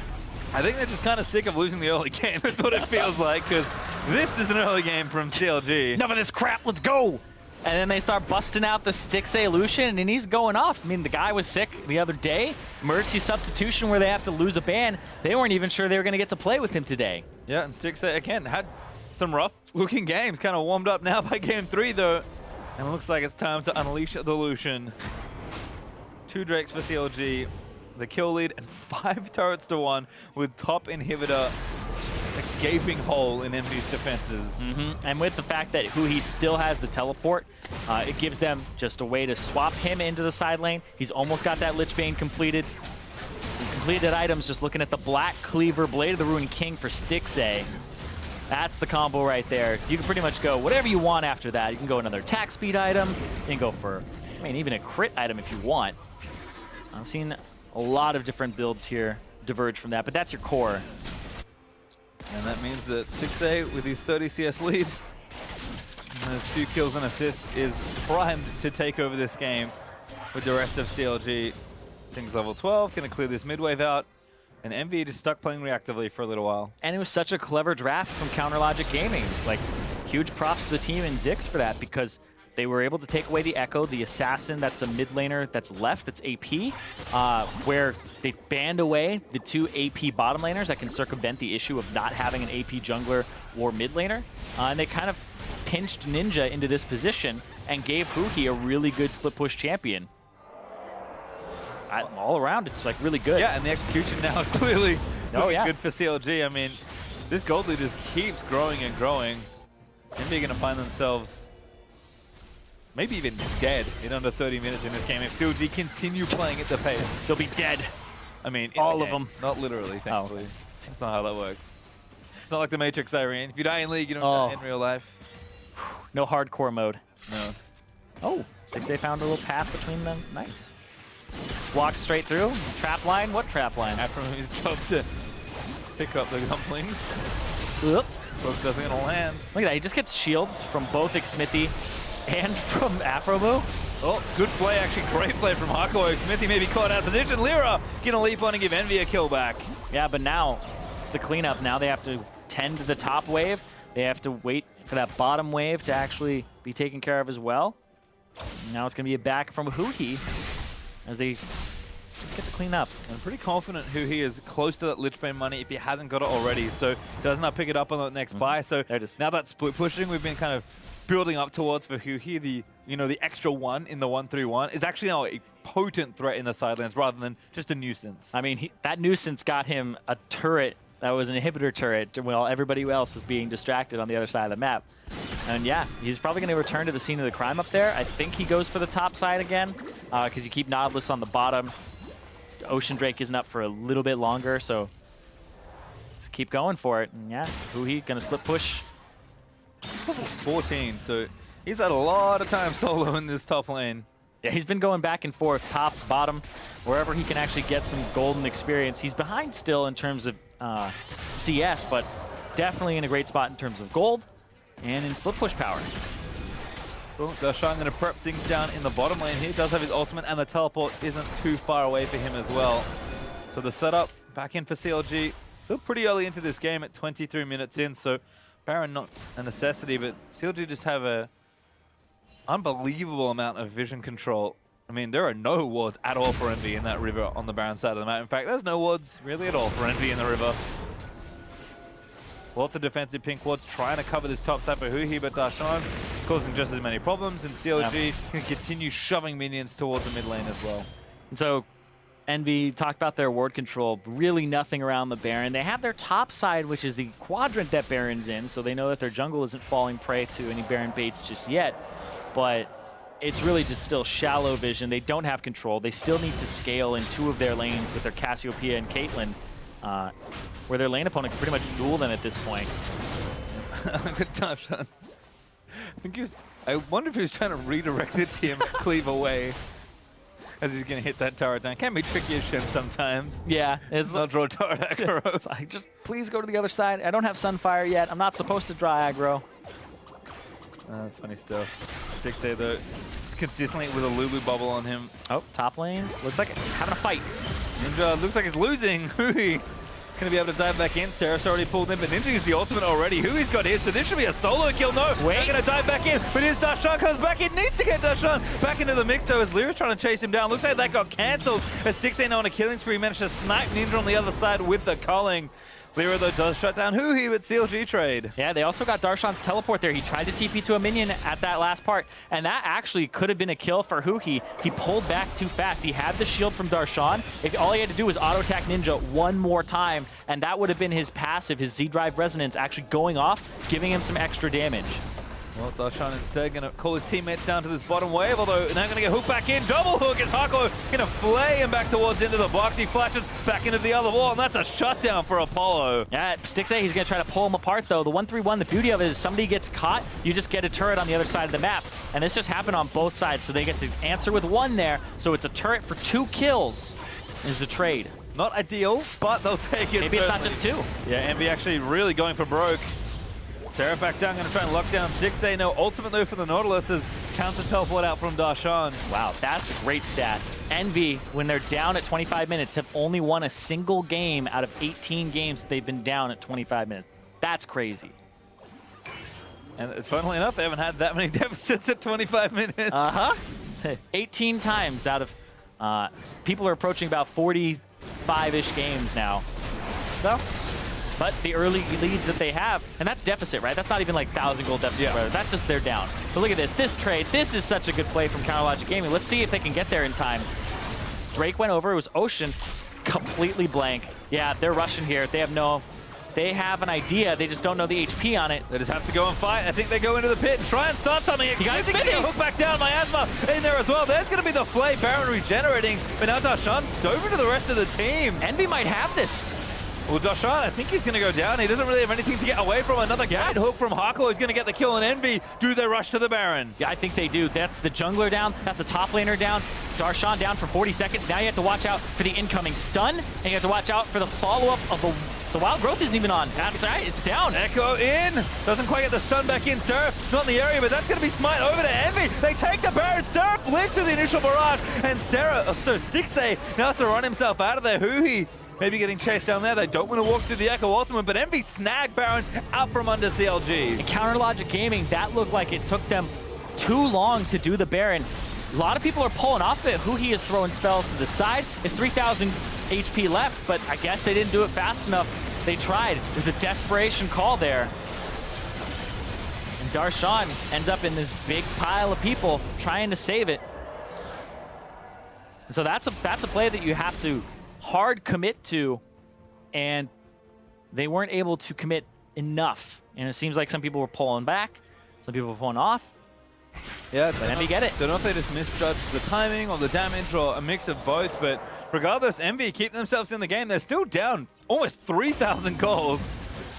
I think they're just kind of sick of losing the early game. That's what it feels like, because this is an early game from CLG. Enough of this crap, let's go! And then they start busting out the Stixxay Lucian, and he's going off. I mean, the guy was sick the other day. Mercy substitution where they have to lose a ban. They weren't even sure they were going to get to play with him today. Yeah, and Stixxay, again, had some rough-looking games. Kind of warmed up now by game 3, though. And it looks like it's time to unleash the Lucian. 2 Drakes for CLG. The kill lead and 5 turrets to 1 with top inhibitor. A gaping hole in Envy's defenses. And with the fact that Huhi still has the teleport, it gives them just a way to swap him into the side lane. He's almost got that Lich Bane completed. Completed items, just looking at the Black Cleaver, Blade of the Ruined King for Stixxay. That's the combo right there. You can pretty much go whatever you want after that. You can go another attack speed item. You can go for, I mean, even a crit item if you want. I've seen a lot of different builds here diverge from that, but that's your core. And that means that Stixxay, with his 30 CS lead, and his few kills and assists, is primed to take over this game with the rest of CLG. Things level 12, gonna clear this mid-wave out, and Envy just stuck playing reactively for a little while. And it was such a clever draft from Counterlogic Gaming. Like, huge props to the team and Ziggs for that, because they were able to take away the Echo, the assassin that's a mid laner that's left, that's AP, where they banned away the 2 AP bottom laners that can circumvent the issue of not having an AP jungler or mid laner. And they kind of pinched Ninja into this position and gave Huhi a really good split push champion. all around, it's like really good. Yeah, and the execution now is clearly yeah. good for CLG. I mean, this gold lead just keeps growing and growing. And they're going to find themselves maybe even dead in under 30 minutes in this game if CLG continue playing at the pace. They'll be dead. I mean, all the of game. them. Not literally, thankfully. Okay. That's not how that works. It's not like the Matrix, Irene. If you die in League, you don't die in real life. No hardcore mode. No. Oh, 6A found a little path between them. Nice. Just walk straight through. Trap line? What trap line? After his job to pick up the dumplings. Oop. Both doesn't gonna land. Look at that. He just gets shields from both Xmithy and from Afromoo. Oh, good play, actually. Great play from Hakuo. Smithy may be caught out of position. Lyra gonna leap on and give Envy a kill back. Yeah, but now it's the cleanup. Now they have to tend to the top wave. They have to wait for that bottom wave to actually be taken care of as well. Now it's going to be a back from Huhi as they just get to clean up. I'm pretty confident Huhi is close to that Lichbane money if he hasn't got it already, so does not pick it up on the next buy. So There it is. now that split pushing we've been kind of building up towards for Huhi, the extra one in the 1-3-1 is actually now a potent threat in the side lanes rather than just a nuisance. I mean, that nuisance got him a turret that was an inhibitor turret while everybody else was being distracted on the other side of the map. And yeah, he's probably going to return to the scene of the crime up there. I think he goes for the top side again because you keep Nautilus on the bottom. Ocean Drake isn't up for a little bit longer, so just keep going for it. And yeah, Huhi going to split push. He's level 14, so he's had a lot of time solo in this top lane. Yeah, he's been going back and forth, top, bottom, wherever he can actually get some golden experience. He's behind still in terms of CS, but definitely in a great spot in terms of gold and in split push power. Cool. Darshan going to prep things down in the bottom lane here. Does have his ultimate, and the teleport isn't too far away for him as well. So the setup back in for CLG. Still pretty early into this game at 23 minutes in, so Baron not a necessity, but CLG just have a unbelievable amount of vision control. I mean, there are no wards at all for Envy in that river on the Baron side of the map. In fact, there's no wards really at all for Envy in the river. Lots of defensive pink wards trying to cover this top side for Huhi, but Darshan causing just as many problems, and CLG can continue shoving minions towards the mid lane as well. And so Envy talked about their ward control, really nothing around the Baron. They have their top side, which is the quadrant that Baron's in, so they know that their jungle isn't falling prey to any Baron baits just yet. But it's really just still shallow vision. They don't have control. They still need to scale in two of their lanes with their Cassiopeia and Caitlyn, where their lane opponent can pretty much duel them at this point. Good Darshan. I wonder if he was trying to redirect the team cleave away as he's going to hit that turret down. Can be tricky as Shen sometimes. Yeah. It's Not draw turret aggro. it's like, just please go to the other side. I don't have Sunfire yet. I'm not supposed to draw aggro. Funny stuff. 6A though, it's consistently with a Lulu bubble on him. Oh, top lane. Looks like having a fight. Ninja looks like he's losing. Huhi gonna be able to dive back in. Seraph's already pulled in, but Ninja used the ultimate already. Hui's got hit, so this should be a solo kill. No, Wait. they're gonna dive back in, but here's Darshan, comes back in, needs to get Darshan back into the mix though as Lyra's trying to chase him down. Looks like that got cancelled as Stixay now on a killing spree managed to snipe Ninja on the other side with the culling. Lyra though does shut down Huhi with CLG trade. Yeah, they also got Darshan's teleport there. He tried to TP to a minion at that last part, and that actually could have been a kill for Huhi. He pulled back too fast. He had the shield from Darshan. All he had to do was auto-attack Ninja one more time, and that would have been his passive, his Z-Drive Resonance actually going off, giving him some extra damage. Well, Darshan instead going to call his teammates down to this bottom wave, although now going to get hooked back in. Double hook as Hakuo going to flay him back towards into the box. He flashes back into the other wall, and that's a shutdown for Apollo. Yeah, Stixay, he's going to try to pull him apart, though. The 1-3-1, the beauty of it is somebody gets caught, you just get a turret on the other side of the map. And this just happened on both sides, so they get to answer with one there. So it's a turret for 2 kills is the trade. Not ideal, but they'll take it. Maybe it's not just 2. Yeah, Envy actually really going for broke. Seraph back down, going to try and lock down Stixay. No ultimate though for the Nautilus as counter teleport out from Darshan. Wow, that's a great stat. Envy, when they're down at 25 minutes, have only won a single game out of 18 games that they've been down at 25 minutes. That's crazy. And funnily enough, they haven't had that many deficits at 25 minutes. 18 times out of, people are approaching about 45-ish games now. So, but the early leads that they have, and that's deficit, right? That's not even like 1,000 gold deficit. Yeah. That's just they're down. But look at this. This trade, this is such a good play from Counterlogic Gaming. Let's see if they can get there in time. Drake went over. It was Ocean. Completely blank. Yeah, they're rushing here. They have an idea. They just don't know the HP on it. They just have to go and fight. I think they go into the pit and try and start something. You got Smithy Smithy. hook back down. Miasma in there as well. There's going to be the Flay. Baron regenerating. But now Darshan's dove into the rest of the team. Envy might have this. Well, Darshan, I think he's going to go down. He doesn't really have anything to get away from. Another great hook from Hako is going to get the kill on Envy. Do they rush to the Baron? Yeah, I think they do. That's the jungler down. That's the top laner down. Darshan down for 40 seconds. Now you have to watch out for the incoming stun, and you have to watch out for the follow-up of the Wild Growth isn't even on. That's right, it's down. Echo in. Doesn't quite get the stun back in. Seraph not in the area, but that's going to be smite over to Envy. They take the Baron. Seraph lives through the initial barrage, and Stixxay now has to run himself out of there. Huhi maybe getting chased down there. They don't want to walk through the Echo Ultimate, but Envy snagged Baron out from under CLG. And Counter Logic Gaming, that looked like it took them too long to do the Baron. A lot of people are pulling off it. Huhi is throwing spells to the side. It's 3,000 HP left, but I guess they didn't do it fast enough. They tried. It was a desperation call there. And Darshan ends up in this big pile of people trying to save it. So that's a play that you have to hard commit to, and they weren't able to commit enough. And it seems like some people were pulling back, some people were pulling off. Yeah, But Envy get it. Don't know if they just misjudged the timing or the damage or a mix of both, but regardless, Envy keep themselves in the game. They're still down almost 3,000 gold.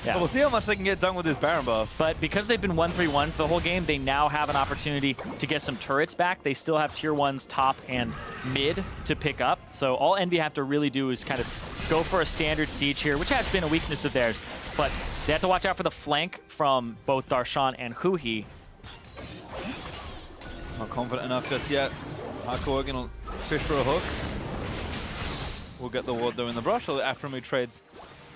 Yeah. So we'll see how much they can get done with this Baron buff. But because they've been 1-3-1 for the whole game, they now have an opportunity to get some turrets back. They still have tier 1s top and mid to pick up. So all Envy have to really do is kind of go for a standard siege here, which has been a weakness of theirs. But they have to watch out for the flank from both Darshan and Huhi. Not confident enough just yet. Hako going to fish for a hook. We'll get the ward though in the brush. So Afremu trades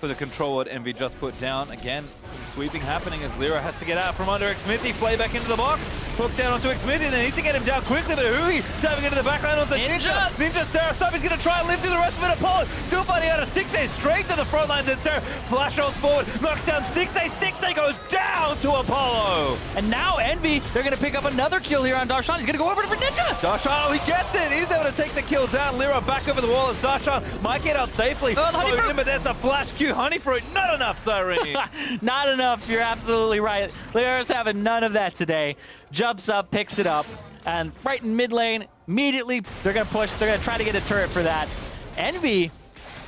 for the control ward Envy just put down. Again, some sweeping happening as Lyra has to get out from under Xmithy. Play back into the box. Hook down onto Xmithy. They need to get him down quickly, but Huhi diving into the backline onto Ninja. Ninja Seraph stuff. He's going to try and live through the rest of it. Apollo still fighting out of Stixxay straight to the front lines, and Seraph flash rolls forward, knocks down Stixxay. Stixxay goes down to Apollo. And now Envy, they're going to pick up another kill here on Darshan. He's going to go over to Ninja. Darshan, oh, he gets it. He's able to take the kill down. Lyra back over the wall as Darshan might get out safely. Oh, the honey fruit. But there's the flash Q honey fruit. Not enough, Cyrene. Not enough, you're absolutely right. Lyra's having none of that today. Jumps up, picks it up, and right in mid lane, immediately they're going to push. They're going to try to get a turret for that. Envy,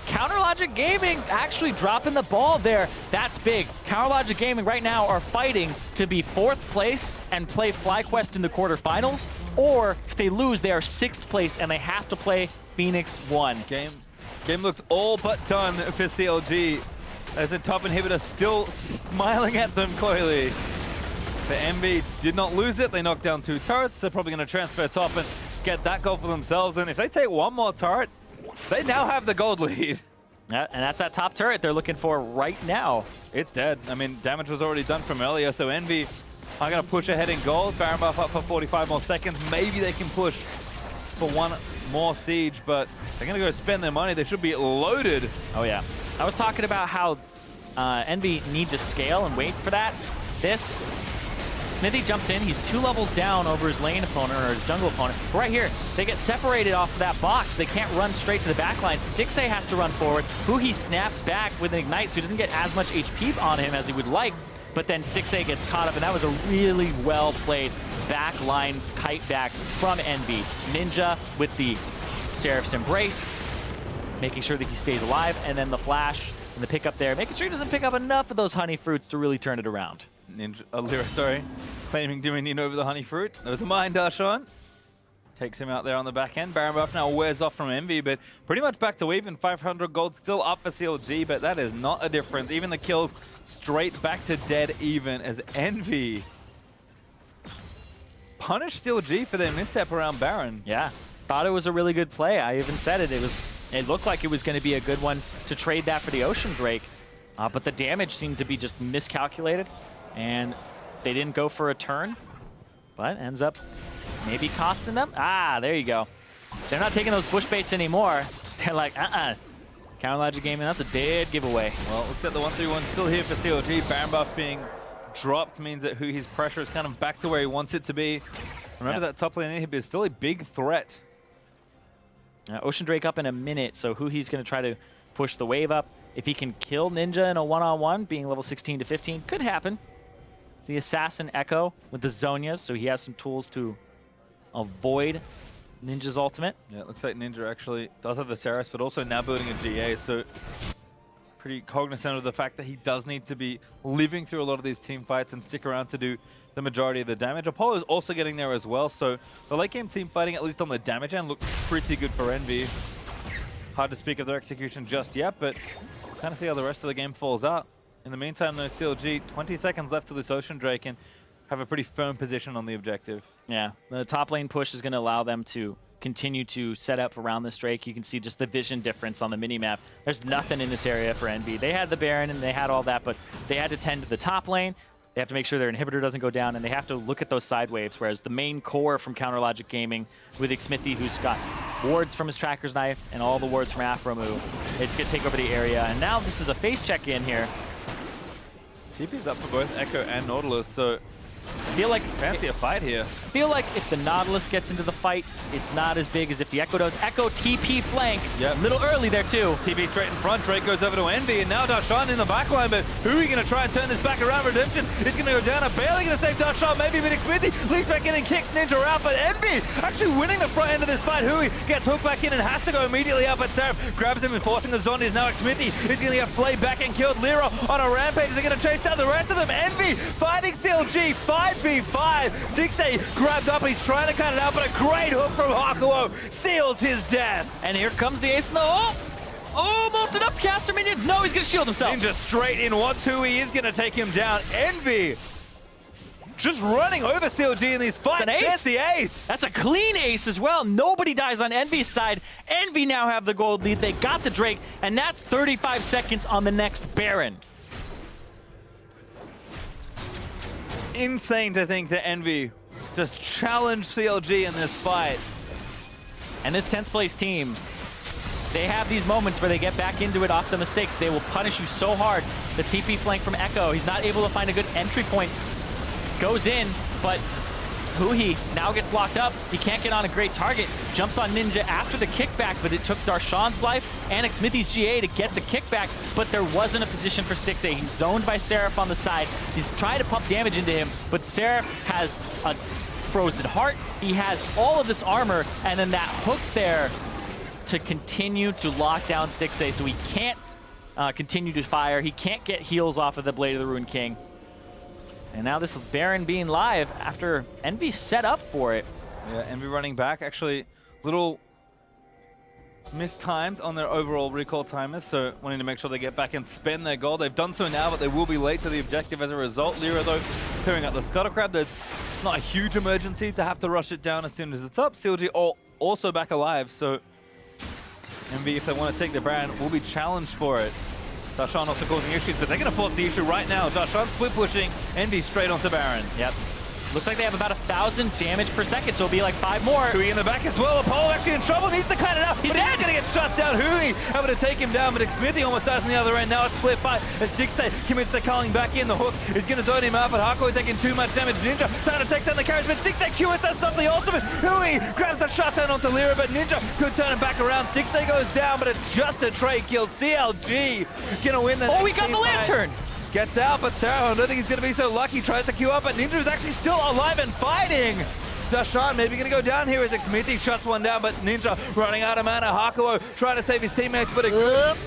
Counter Logic Gaming actually dropping the ball there. That's big. Counter Logic Gaming right now are fighting to be 4th place and play FlyQuest in the quarterfinals, or if they lose, they are 6th place and they have to play Phoenix 1. Game looked all but done for CLG as the top inhibitor still smiling at them coyly. The Envy did not lose it. They knocked down 2 turrets. They're probably going to transfer top and get that gold for themselves. And if they take one more turret, they now have the gold lead. Yeah, and that's that top turret they're looking for right now. It's dead. I mean, damage was already done from earlier, so Envy are going to push ahead in gold. Baron buff up for 45 more seconds. Maybe they can push for one more siege, but they're going to go spend their money. They should be loaded. Oh, yeah. I was talking about how Envy need to scale and wait for that. This, Smithy jumps in. He's 2 levels down over his lane opponent or his jungle opponent. But right here, they get separated off of that box. They can't run straight to the back line. Stixxay has to run forward. Huhi snaps back with an Ignite, so he doesn't get as much HP on him as he would like. But then Stixxay gets caught up, and that was a really well-played back line kite back from Envy. Ninja with the Seraph's Embrace, making sure that he stays alive, and then the flash and the pickup there, making sure he doesn't pick up enough of those honey fruits to really turn it around. Lyra, sorry, claiming dominion over the honey fruit. That was a mine, Darshan. Takes him out there on the back end. Baron buff now wears off from Envy, but pretty much back to even. 500 gold still up for CLG, but that is not a difference. Even the kills straight back to dead even as Envy punished CLG for their misstep around Baron. Yeah, thought it was a really good play. I even said it. It looked like it was going to be a good one to trade that for the Ocean Drake, but the damage seemed to be just miscalculated, and they didn't go for a turn, but ends up maybe costing them. Ah, there you go. They're not taking those bush baits anymore. They're like, Counter Logic Gaming, that's a dead giveaway. Well, looks like the 1-3-1 still here for CLG. Baron buff being dropped means that his pressure is kind of back to where he wants it to be. Remember that top lane inhibitor is still a big threat Ocean Drake up in a minute, so Huhi's going to try to push the wave up. If he can kill Ninja in a one-on-one, being level 16 to 15, could happen. It's the Assassin Echo with the Zonias, so he has some tools to avoid Ninja's ultimate. Yeah, it looks like Ninja actually does have the Ceres, but also now building a GA, so pretty cognizant of the fact that he does need to be living through a lot of these team fights and stick around to do the majority of the damage. Apollo is also getting there as well, so the late game team fighting, at least on the damage end, looks pretty good for Envy. Hard to speak of their execution just yet, but kind of see how the rest of the game falls out. In the meantime, though, CLG, 20 seconds left to this Ocean Drake and have a pretty firm position on the objective. Yeah, the top lane push is going to allow them to continue to set up around this Drake. You can see just the vision difference on the minimap. There's nothing in this area for Envy. They had the Baron and they had all that, but they had to tend to the top lane. They have to make sure their inhibitor doesn't go down, and they have to look at those side waves, whereas the main core from Counter Logic Gaming with Xmithie, who's got wards from his Tracker's Knife and all the wards from Aphromoo, they just get to take over the area. And now this is a face check in here. TP's up for both Echo and Nautilus, so Feel like fancy a fight here. Feel like if the Nautilus gets into the fight, it's not as big as if the Echo does. Echo TP flank, Yep. a little early there too. TP straight in front, Drake goes over to Envy, and now Darshan in the backline, but who are you going to try and turn this back around? Redemption is going to go down, and barely going to save Darshan, maybe, but Xmithie leaps back in and kicks Ninja out, but Envy actually winning the front end of this fight. Hui gets hooked back in and has to go immediately out, but Seraph grabs him and forcing the zombies. Now Xmithie is going to get flayed back and killed. Lyra on a rampage, is going to chase down the rest of them. Envy fighting CLG, 5v5. Stixxay grabbed up, he's trying to cut it out, but a great hook from Hakuo seals his death. And here comes the ace in the hole. Oh, bolted up, caster minion. No, he's going to shield himself. Ninja straight in, wants Hui is going to take him down. Envy just running over CLG in these fights. An ace. That's the ace. That's a clean ace as well. Nobody dies on Envy's side. Envy now have the gold lead. They got the Drake, and that's 35 seconds on the next Baron. Insane to think that Envy just challenged CLG in this fight. And this 10th place team, they have these moments where they get back into it off the mistakes. They will punish you so hard. The TP flank from Echo, he's not able to find a good entry point. Goes in, but Hui now gets locked up. He can't get on a great target. Jumps on Ninja after the kickback, but it took Darshan's life and Xmithie's GA to get the kickback, but there wasn't a position for Stixxay. He's zoned by Seraph on the side. He's trying to pump damage into him, but Seraph has a frozen heart. He has all of this armor, and then that hook there to continue to lock down Stixxay, so he can't continue to fire. He can't get heals off of the Blade of the Ruined King. And now this Baron being live after Envy set up for it. Yeah, Envy running back. Actually, little mistimed on their overall recall timers, so wanting to make sure they get back and spend their gold. They've done so now, but they will be late to the objective as a result. Lyra, though, clearing out the Scuttle Crab. That's not a huge emergency to have to rush it down as soon as it's up. CLG also back alive, so Envy, if they want to take the Baron, will be challenged for it. Darshan also causing issues, but they're going to force the issue right now. Darshan split pushing, Envy straight onto Baron. Yep. Looks like they have about 1,000 damage per second, so it'll be like 5 more. Hui in the back as well. Apollo actually in trouble, needs to cut it out. He's but dead. He's going to get shut down. Hui able to take him down, but Xmithie almost dies on the other end. Now a split fight as Stixxay commits to calling back in. The hook is going to zone him out, but Hakuo taking too much damage. Ninja trying to take down the carriage, but Stixxay Q does stop the ultimate. Hui grabs the shutdown onto Lyra, but Ninja could turn him back around. Stixxay goes down, but it's just a trade kill. CLG going to win the Oh, next we got team the lantern. fight. Gets out, but Sarah, I don't think he's going to be so lucky. Tries to queue up, but Ninja is actually still alive and fighting. Darshan maybe going to go down here as Xmithie shuts one down, but Ninja running out of mana. Hakuo trying to save his teammates, but a good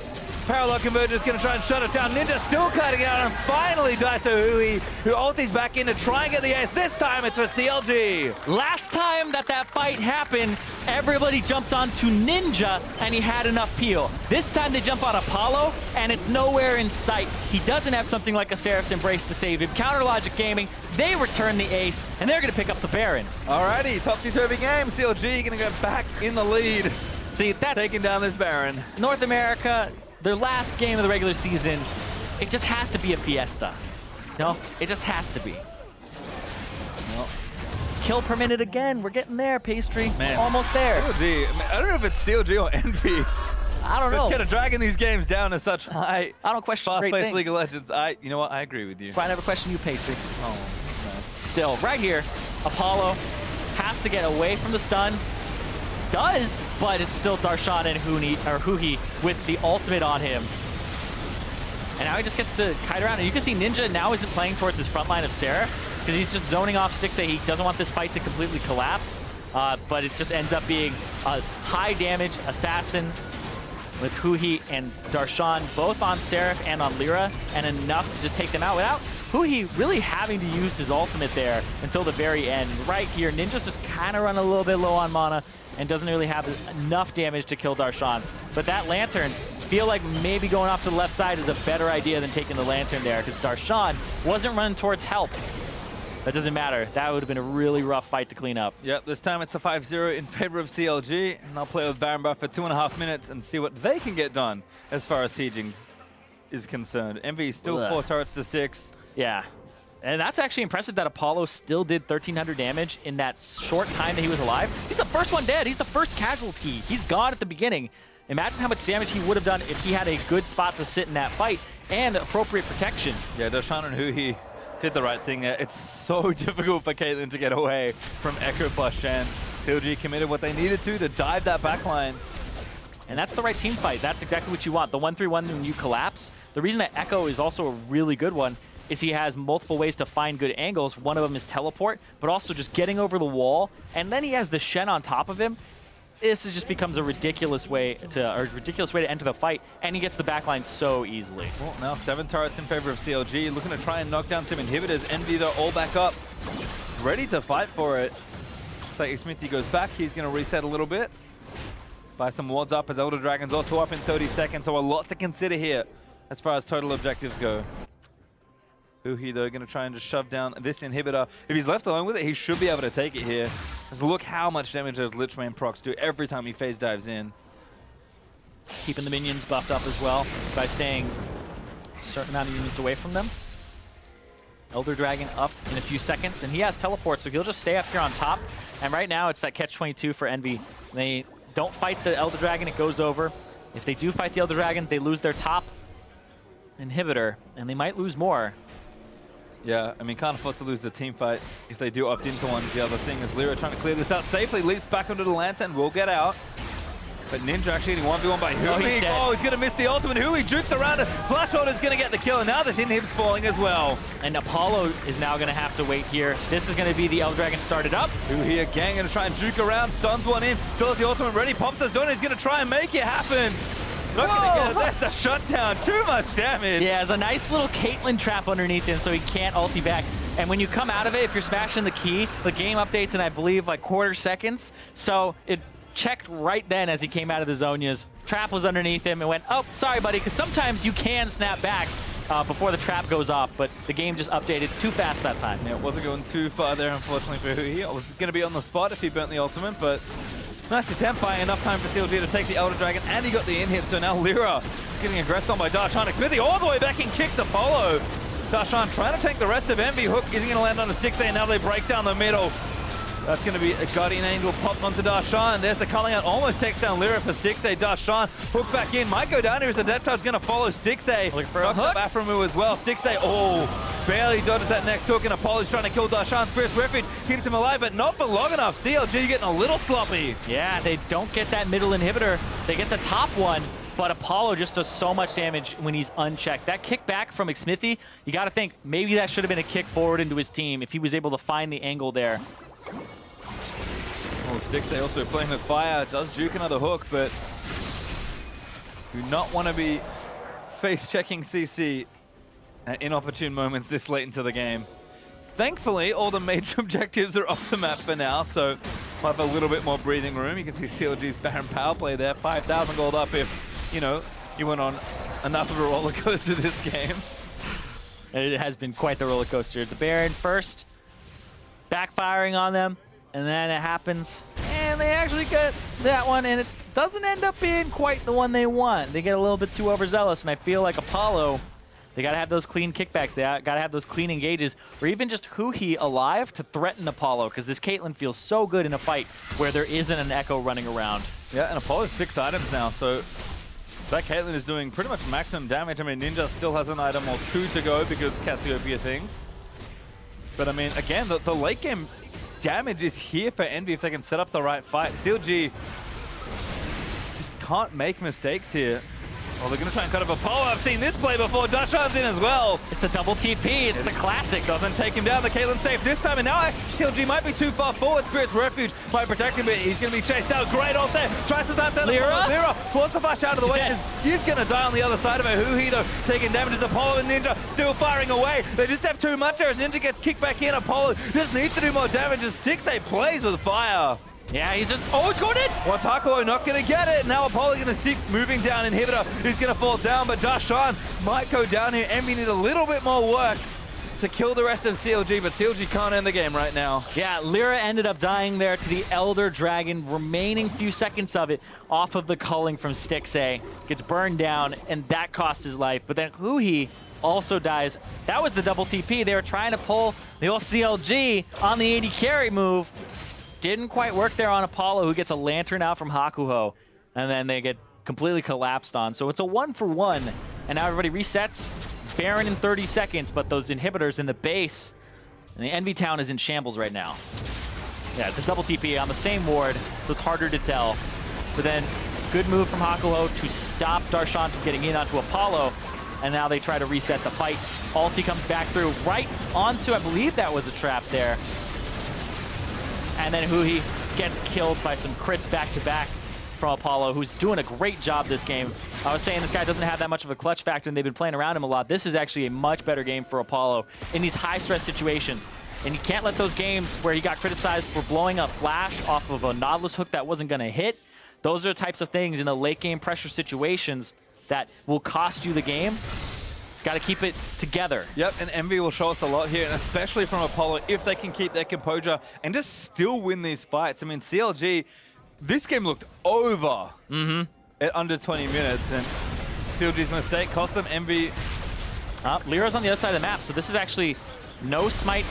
parallel converger is going to try and shut us down. Ninja still cutting out and finally dies to Hui, who ultis back in to try and get the ace. This time it's for CLG. Last time that fight happened, everybody jumped onto Ninja and he had enough peel. This time they jump on Apollo and it's nowhere in sight. He doesn't have something like a Seraph's Embrace to save him. Counter Logic Gaming, they return the ace and they're going to pick up the Baron. Alrighty, topsy-turvy game. CLG going to go back in the lead, See, that's taking down this Baron. North America, their last game of the regular season. It just has to be a fiesta. No, it just has to be. Well, Kill per minute again. We're getting there, Pastry. Man. We're almost there. CLG, I don't know if it's CLG or Envy. I don't It's know. kind of dragging these games down to such high, I don't question great fast-paced things. League of Legends. You know what? I agree with you. That's why I never question you, Pastry. Oh, nice. Still, right here, Apollo has to get away from the stun. does, but it's still Darshan and Huhi with the ultimate on him. And now he just gets to kite around. And you can see Ninja now isn't playing towards his front line of Seraph because he's just zoning off Stixxay. He doesn't want this fight to completely collapse, but it just ends up being a high damage assassin with Huhi and Darshan both on Seraph and on Lyra, and enough to just take them out without Huhi really having to use his ultimate there until the very end. Right here, Ninja's just kind of run a little bit low on mana and doesn't really have enough damage to kill Darshan. But that Lantern, feel like maybe going off to the left side is a better idea than taking the Lantern there, because Darshan wasn't running towards help. That doesn't matter. That would have been a really rough fight to clean up. Yep, this time it's a 5-0 in favor of CLG, and I'll play with Baron Buff for 2.5 minutes and see what they can get done as far as sieging is concerned. Envy still Ugh. 4 turrets to 6. Yeah. And that's actually impressive that Apollo still did 1,300 damage in that short time that he was alive. He's the first one dead. He's the first casualty. He's gone at the beginning. Imagine how much damage he would have done if he had a good spot to sit in that fight and appropriate protection. Yeah, Darshan and Huhi did the right thing there. It's so difficult for Caitlyn to get away from Echo plus Shen. CLG committed what they needed to dive that backline. And that's the right team fight. That's exactly what you want. The 1-3-1 when you collapse. The reason that Echo is also a really good one is he has multiple ways to find good angles. One of them is teleport, but also just getting over the wall. And then he has the Shen on top of him. This just becomes a ridiculous way to enter the fight, and he gets the backline so easily. Well, now 7 turrets in favor of CLG, looking to try and knock down some inhibitors. Envy, they're all back up, ready to fight for it. Looks like Smithy goes back. He's going to reset a little bit. Buy some wards up as Elder Dragon's also up in 30 seconds, so a lot to consider here as far as total objectives go. Huhi, though, going to try and just shove down this inhibitor. If he's left alone with it, he should be able to take it here. Just look how much damage those Lichbane procs do every time he phase dives in. Keeping the minions buffed up as well by staying a certain amount of units away from them. Elder Dragon up in a few seconds, and he has teleport, so he'll just stay up here on top. And right now, it's that catch-22 for Envy. They don't fight the Elder Dragon, it goes over. If they do fight the Elder Dragon, they lose their top inhibitor, and they might lose more. Yeah, I mean, can't afford to lose the team fight if they do opt into one. The other thing is Lyra trying to clear this out safely, leaps back onto the Lantern, will get out. But Ninja actually getting 1v1 by Huhi. he's dead. Oh, he's going to miss the ultimate. Huhi jukes around it. Flash Order's going to get the kill, and now this inhib's falling as well. And Apollo is now going to have to wait here. This is going to be the Elder Dragon started up. Huhi again going to try and juke around, stuns one in, fills the ultimate ready, pops his donut. He's going to try and make it happen. Not going to get it. That's a shutdown. Too much damage. Yeah, there's a nice little Caitlyn trap underneath him so he can't ulti back. And when you come out of it, if you're smashing the key, the game updates in, I believe, like quarter seconds. So it checked right then as he came out of the Zhonya's. Trap was underneath him and went, oh, sorry, buddy, because sometimes you can snap back before the trap goes off, but the game just updated too fast that time. Yeah, it wasn't going too far there, unfortunately, for Huhi. I was going to be on the spot if he burnt the ultimate, but nice attempt, buying enough time for CLG to take the Elder Dragon, and he got the inhib, so now Lyra getting aggressed on by Darshan. Smithy all the way back and kicks Apollo. Darshan trying to take the rest of Envy. Hook isn't going to land on a Stixxay, and now they break down the middle. That's going to be a Guardian Angel popped onto Darshan. There's the calling out, almost takes down Lyra for Stixxay. Darshan hook back in, might go down here as the Death Charge going to follow Stixxay. Looking for a hook. Baframu as well. Stixxay, oh, barely dodges that next hook, and Apollo's trying to kill Darshan. Spirit's Refuge keeps him alive, but not for long enough. CLG getting a little sloppy. Yeah, they don't get that middle inhibitor. They get the top one, but Apollo just does so much damage when he's unchecked. That kick back from Xmithie, you got to think maybe that should have been a kick forward into his team if he was able to find the angle there. Oh, Stixxay also playing with fire. Does juke another hook, but do not want to be face-checking CC at inopportune moments this late into the game. Thankfully, all the major objectives are off the map for now, so we'll have a little bit more breathing room. You can see CLG's Baron power play there. 5,000 gold up if, you know, you went on enough of a roller coaster this game. It has been quite the roller coaster. The Baron first, backfiring on them, and then it happens, and they actually get that one, and it doesn't end up being quite the one they want. They get a little bit too overzealous, and I feel like Apollo, they got to have those clean kickbacks. They got to have those clean engages, or even just Huhi alive to threaten Apollo, because this Caitlyn feels so good in a fight where there isn't an Echo running around. Yeah, and Apollo's 6 items now, so that Caitlyn is doing pretty much maximum damage. I mean, Ninja still has an item or 2 to go because Cassiopeia things. But I mean, again, the late game damage is here for Envy if they can set up the right fight. CLG can't make mistakes here. Oh, they're going to try and cut off Apollo. I've seen this play before. Darshan's in as well. It's the double TP. It's the classic. Doesn't take him down. The Caitlyn safe this time. And now actually CLG might be too far forward. Spirit's Refuge might protect him, but he's going to be chased out. Great off there. Tries to start down Lyra? Lyra force the flash out of the way. dead. He's going to die on the other side of it. Huhi, though, taking damage as Apollo and Ninja still firing away. They just have too much there as Ninja gets kicked back in. Apollo just needs to do more damage as Stixxay plays with fire. Yeah, he's just... Oh, it's going in! Well, Hakuho not going to get it. Now Apollo going to keep moving down. Inhibitor who's going to fall down, but Darshan might go down here. Envy need a little bit more work to kill the rest of CLG, but CLG can't end the game right now. Yeah, Lyra ended up dying there to the Elder Dragon. Remaining few seconds of it off of the culling from Stixxay. Gets burned down, and that cost his life. But then Huhi also dies. That was the double TP. They were trying to pull the old CLG on the 80 carry move. Didn't quite work there on Apollo, who gets a lantern out from Hakuho, and then they get completely collapsed on. So it's a 1-for-1, and now everybody resets. Baron in 30 seconds, but those inhibitors in the base, and the Envy Town is in shambles right now. Yeah, the double TP on the same ward, so it's harder to tell. But then, good move from Hakuho to stop Darshan from getting in onto Apollo, and now they try to reset the fight. Ulti comes back through right onto, I believe that was a trap there. And then Huhi gets killed by some crits back-to-back from Apollo, who's doing a great job this game. I was saying this guy doesn't have that much of a clutch factor, and they've been playing around him a lot. This is actually a much better game for Apollo in these high-stress situations. And you can't let those games where he got criticized for blowing up Flash off of a Nautilus hook that wasn't going to hit. Those are the types of things in the late-game pressure situations that will cost you the game. Got to keep it together. Yep, and Envy will show us a lot here, and especially from Apollo, if they can keep their composure and just still win these fights. I mean, CLG, this game looked over at under 20 minutes, and CLG's mistake cost them. Envy. Lyra's on the other side of the map, so this is actually no smite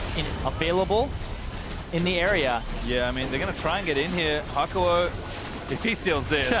available in the area. Yeah, I mean, they're going to try and get in here. Hakuho, if he steals this,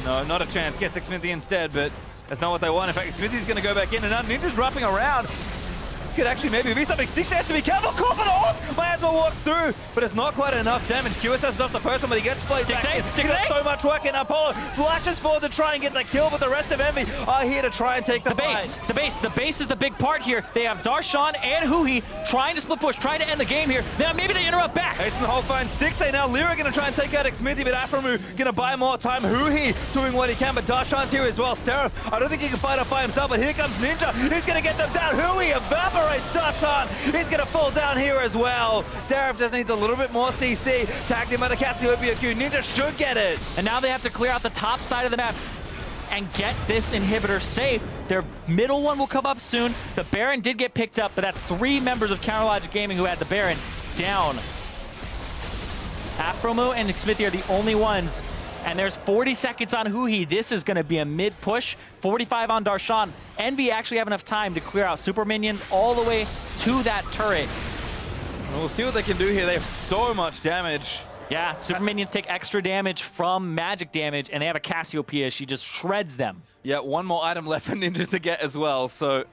no, not a chance. Gets Smithy instead, but that's not what they want. In fact, Smithy's going to go back in, and now Ninja's wrapping around. This could actually maybe be something. Stixxay has to be careful. Confidant! Might as well walk through, but it's not quite enough damage. QSS is off the first one, but he gets placed back in. He does so much work, and Apollo flashes forward to try and get the kill, but the rest of Envy are here to try and take the base. fight. The base is the big part here. They have Darshan and Huhi trying to split push, trying to end the game here. Now maybe they interrupt back. Ace from the Hulk finds Stixxay. Now Lyra going to try and take out Xmithie, but Aphromoo going to buy more time. Huhi doing what he can, but Darshan's here as well. Seraph, I don't think he can fight off by himself, but here comes Ninja. He's going to get them down. Huhi evaporates Darshan. He's going to fall down here as well. Seraph just needs a little bit more CC. Tagged in by the Cassiopeia Q. Ninja should get it. And now they have to clear out the top side of the map and get this inhibitor safe. Their middle one will come up soon. The Baron did get picked up, but that's 3 members of Counterlogic Gaming who had the Baron down. Aphromoo and Xmithie are the only ones. And there's 40 seconds on Huhi. This is going to be a mid-push. 45 on Darshan. Envy actually have enough time to clear out super minions all the way to that turret. We'll see what they can do here. They have so much damage. Yeah, super minions take extra damage from magic damage, and they have a Cassiopeia. She just shreds them. Yeah, one more item left for Ninja to get as well, so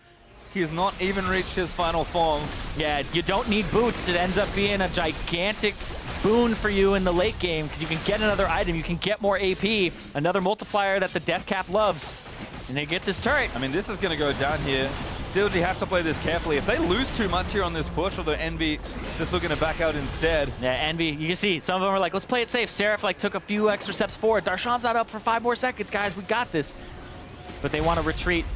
he has not even reached his final form. Yeah, you don't need boots. It ends up being a gigantic boon for you in the late game because you can get another item, you can get more AP, another multiplier that the Death Cap loves, and they get this turret. I mean, this is going to go down here. CLG have to play this carefully. If they lose too much here on this push, although Envy just looking to back out instead. Yeah, Envy, you can see some of them are like, let's play it safe. Seraph like took a few extra steps forward. Darshan's not up for 5 more seconds, guys. We got this. But they want to retreat,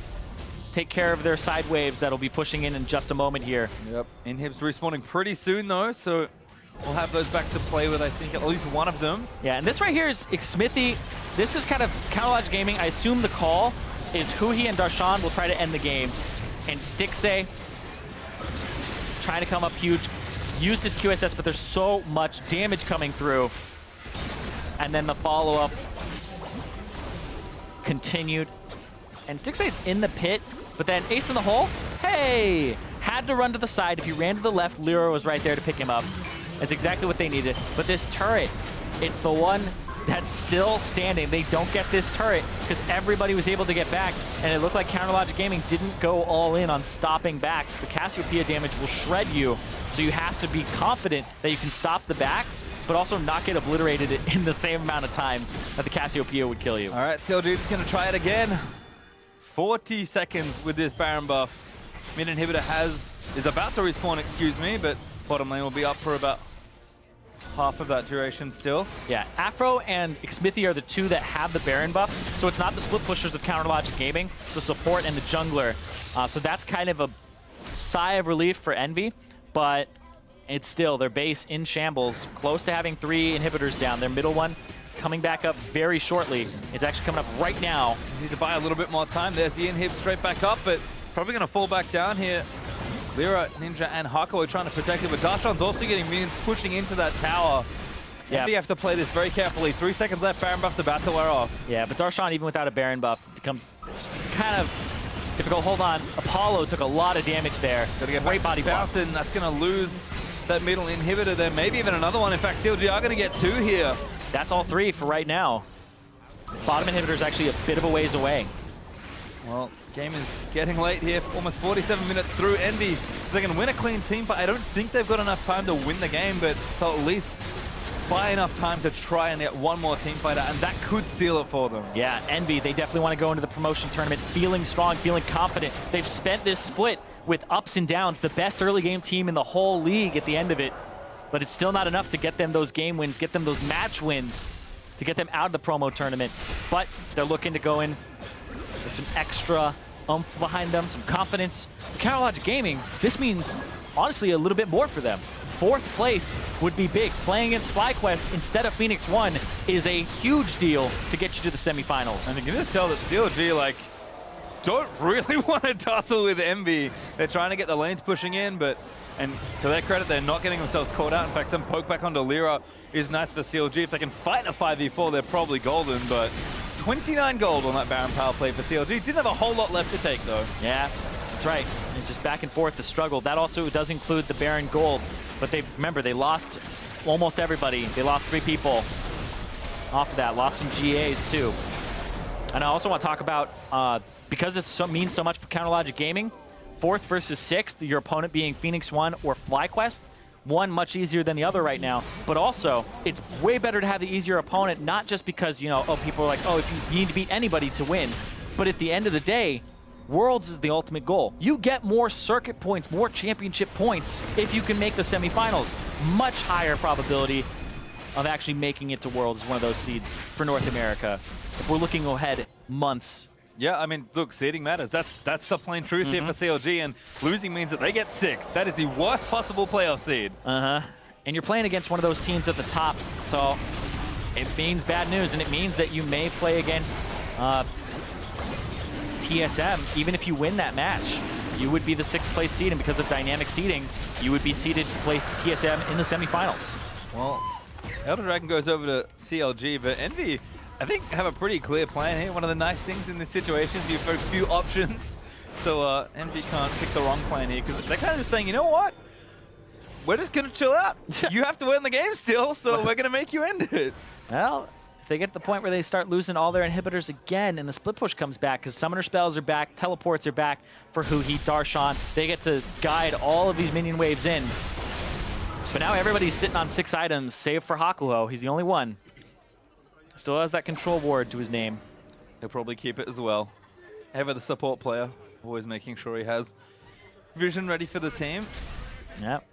take care of their side waves that'll be pushing in just a moment here. Yep. Inhibs respawning pretty soon though, so we'll have those back to play with, I think, at least one of them. Yeah, and this right here is Xmithie. This is kind of Counterlogic Gaming. I assume the call is Huhi and Darshan will try to end the game. And Stixxay trying to come up huge. Used his QSS, but there's so much damage coming through. And then the follow-up continued. And Stixxay's in the pit, but then Ace in the hole, hey! Had to run to the side. If he ran to the left, Lyra was right there to pick him up. That's exactly what they needed. But this turret, it's the one that's still standing. They don't get this turret because everybody was able to get back, and it looked like Counter Logic Gaming didn't go all in on stopping backs. The Cassiopeia damage will shred you, so you have to be confident that you can stop the backs, but also not get obliterated in the same amount of time that the Cassiopeia would kill you. All right, CLG is going to try it again. 40 seconds with this Baron buff. Mid inhibitor is about to respawn, excuse me, but bottom lane will be up for about half of that duration still. Yeah, Afro and Xmithie are the two that have the Baron buff, so it's not the split pushers of Counter Logic Gaming, it's the support and the jungler. So that's kind of a sigh of relief for Envy, but it's still their base in shambles, close to having 3 inhibitors down. Their middle one coming back up very shortly. It's actually coming up right now. Need to buy a little bit more time. There's the inhib straight back up, but probably going to fall back down here. Lyra, Ninja, and Hakuho trying to protect it, but Darshan's also getting minions pushing into that tower. Yeah. You have to play this very carefully. 3 seconds left, Baron buff's about to wear off. Yeah, but Darshan, even without a Baron buff, becomes kind of difficult. Hold on. Apollo took a lot of damage there. Gotta get Great body block. bouncing. That's going to lose that middle inhibitor there. Maybe even another one. In fact, CLG are going to get 2 here. That's all 3 for right now. Bottom inhibitor is actually a bit of a ways away. Well, game is getting late here. Almost 47 minutes through. Envy, they can win a clean team fight. I don't think they've got enough time to win the game, but they'll at least buy enough time to try and get one more team fighter, and that could seal it for them. Yeah, Envy, they definitely want to go into the promotion tournament feeling strong, feeling confident. They've spent this split with ups and downs, the best early game team in the whole league at the end of it, but it's still not enough to get them those game wins, get them those match wins, to get them out of the promo tournament. But they're looking to go in with some extra oomph behind them, some confidence. Counter Logic Gaming, this means, honestly, a little bit more for them. 4th place would be big. Playing against FlyQuest instead of Phoenix 1 is a huge deal to get you to the semifinals. And you can just tell that CLG, like, don't really want to tussle with Envy. They're trying to get the lanes pushing in, but, and to their credit, they're not getting themselves caught out. In fact, some poke back onto Lyra is nice for CLG. If they can fight a 5v4, they're probably golden, but 29 gold on that Baron power play for CLG. Didn't have a whole lot left to take, though. Yeah, that's right. It's just back and forth, the struggle. That also does include the Baron gold, but remember, they lost almost everybody. They lost 3 people off of that, lost some GAs too. And I also want to talk about, because it means so much for Counter Logic Gaming, 4th versus 6th, your opponent being Phoenix 1 or FlyQuest, one much easier than the other right now, but also it's way better to have the easier opponent, not just because, you know, oh, people are like, oh, if you need to beat anybody to win, but at the end of the day, Worlds is the ultimate goal. You get more circuit points, more championship points if you can make the semifinals. Much higher probability of actually making it to Worlds as one of those seeds for North America. If we're looking ahead months. Yeah, I mean, look, seeding matters. That's the plain truth here for CLG, and losing means that they get 6. That is the worst possible playoff seed. And you're playing against one of those teams at the top, so it means bad news, and it means that you may play against TSM. Even if you win that match, you would be the 6th place seed, and because of dynamic seeding, you would be seeded to place TSM in the semifinals. Well, Elder Dragon goes over to CLG, but Envy, I think, have a pretty clear plan here. One of the nice things in this situation is you have a few options. So Envy can't pick the wrong plan here, because they're kind of just saying, you know what? We're just going to chill out. You have to win the game still, so we're going to make you end it. Well, if they get to the point where they start losing all their inhibitors again and the split push comes back, because summoner spells are back, teleports are back for Huhi, Darshan, they get to guide all of these minion waves in. But now everybody's sitting on 6 items, save for Hakuho. He's the only one. Still has that control ward to his name. He'll probably keep it as well. Ever the support player, always making sure he has vision ready for the team. Yep.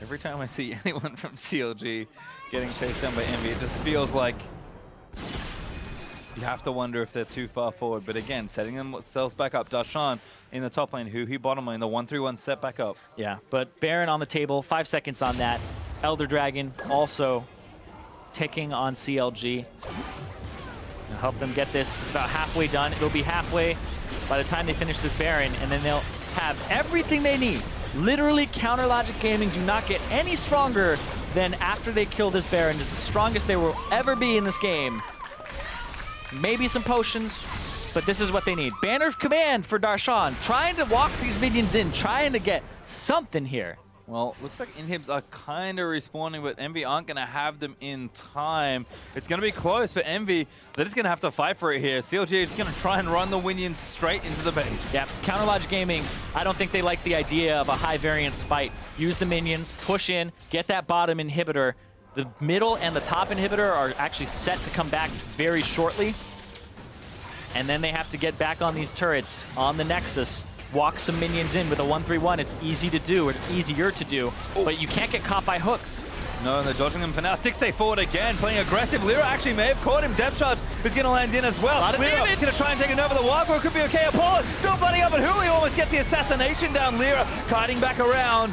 Every time I see anyone from CLG getting chased down by Envy, it just feels like you have to wonder if they're too far forward. But again, setting themselves back up. Darshan in the top lane, Huhi bottom lane, the 1-3-1 set back up. Yeah, but Baron on the table, 5 seconds on that. Elder Dragon also ticking on CLG. I'll help them get this. It's about halfway done. It'll be halfway by the time they finish this Baron, and then they'll have everything they need. Literally, Counter Logic Gaming do not get any stronger than after they kill this Baron. It's the strongest they will ever be in this game. Maybe some potions, but this is what they need. Banner of Command for Darshan, trying to walk these minions in, trying to get something here. Well, looks like inhibs are kind of respawning, but Envy aren't going to have them in time. It's going to be close, but Envy, they're just going to have to fight for it here. CLG is going to try and run the Winions straight into the base. Yeah, Counter Logic Gaming, I don't think they like the idea of a high variance fight. Use the minions, push in, get that bottom inhibitor. The middle and the top inhibitor are actually set to come back very shortly. And then they have to get back on these turrets on the Nexus. Walk some minions in with a 1-3-1. It's easy to do, or easier to do, but you can't get caught by hooks. No, and they're dodging them for now. Stixxay forward again, playing aggressive. Lyra actually may have caught him. Depth charge is going to land in as well. A lot of damage. Going to try and take it over the wall. It could be okay. Apollo still fighting up, but Hui almost gets the assassination down. Lyra kiting back around.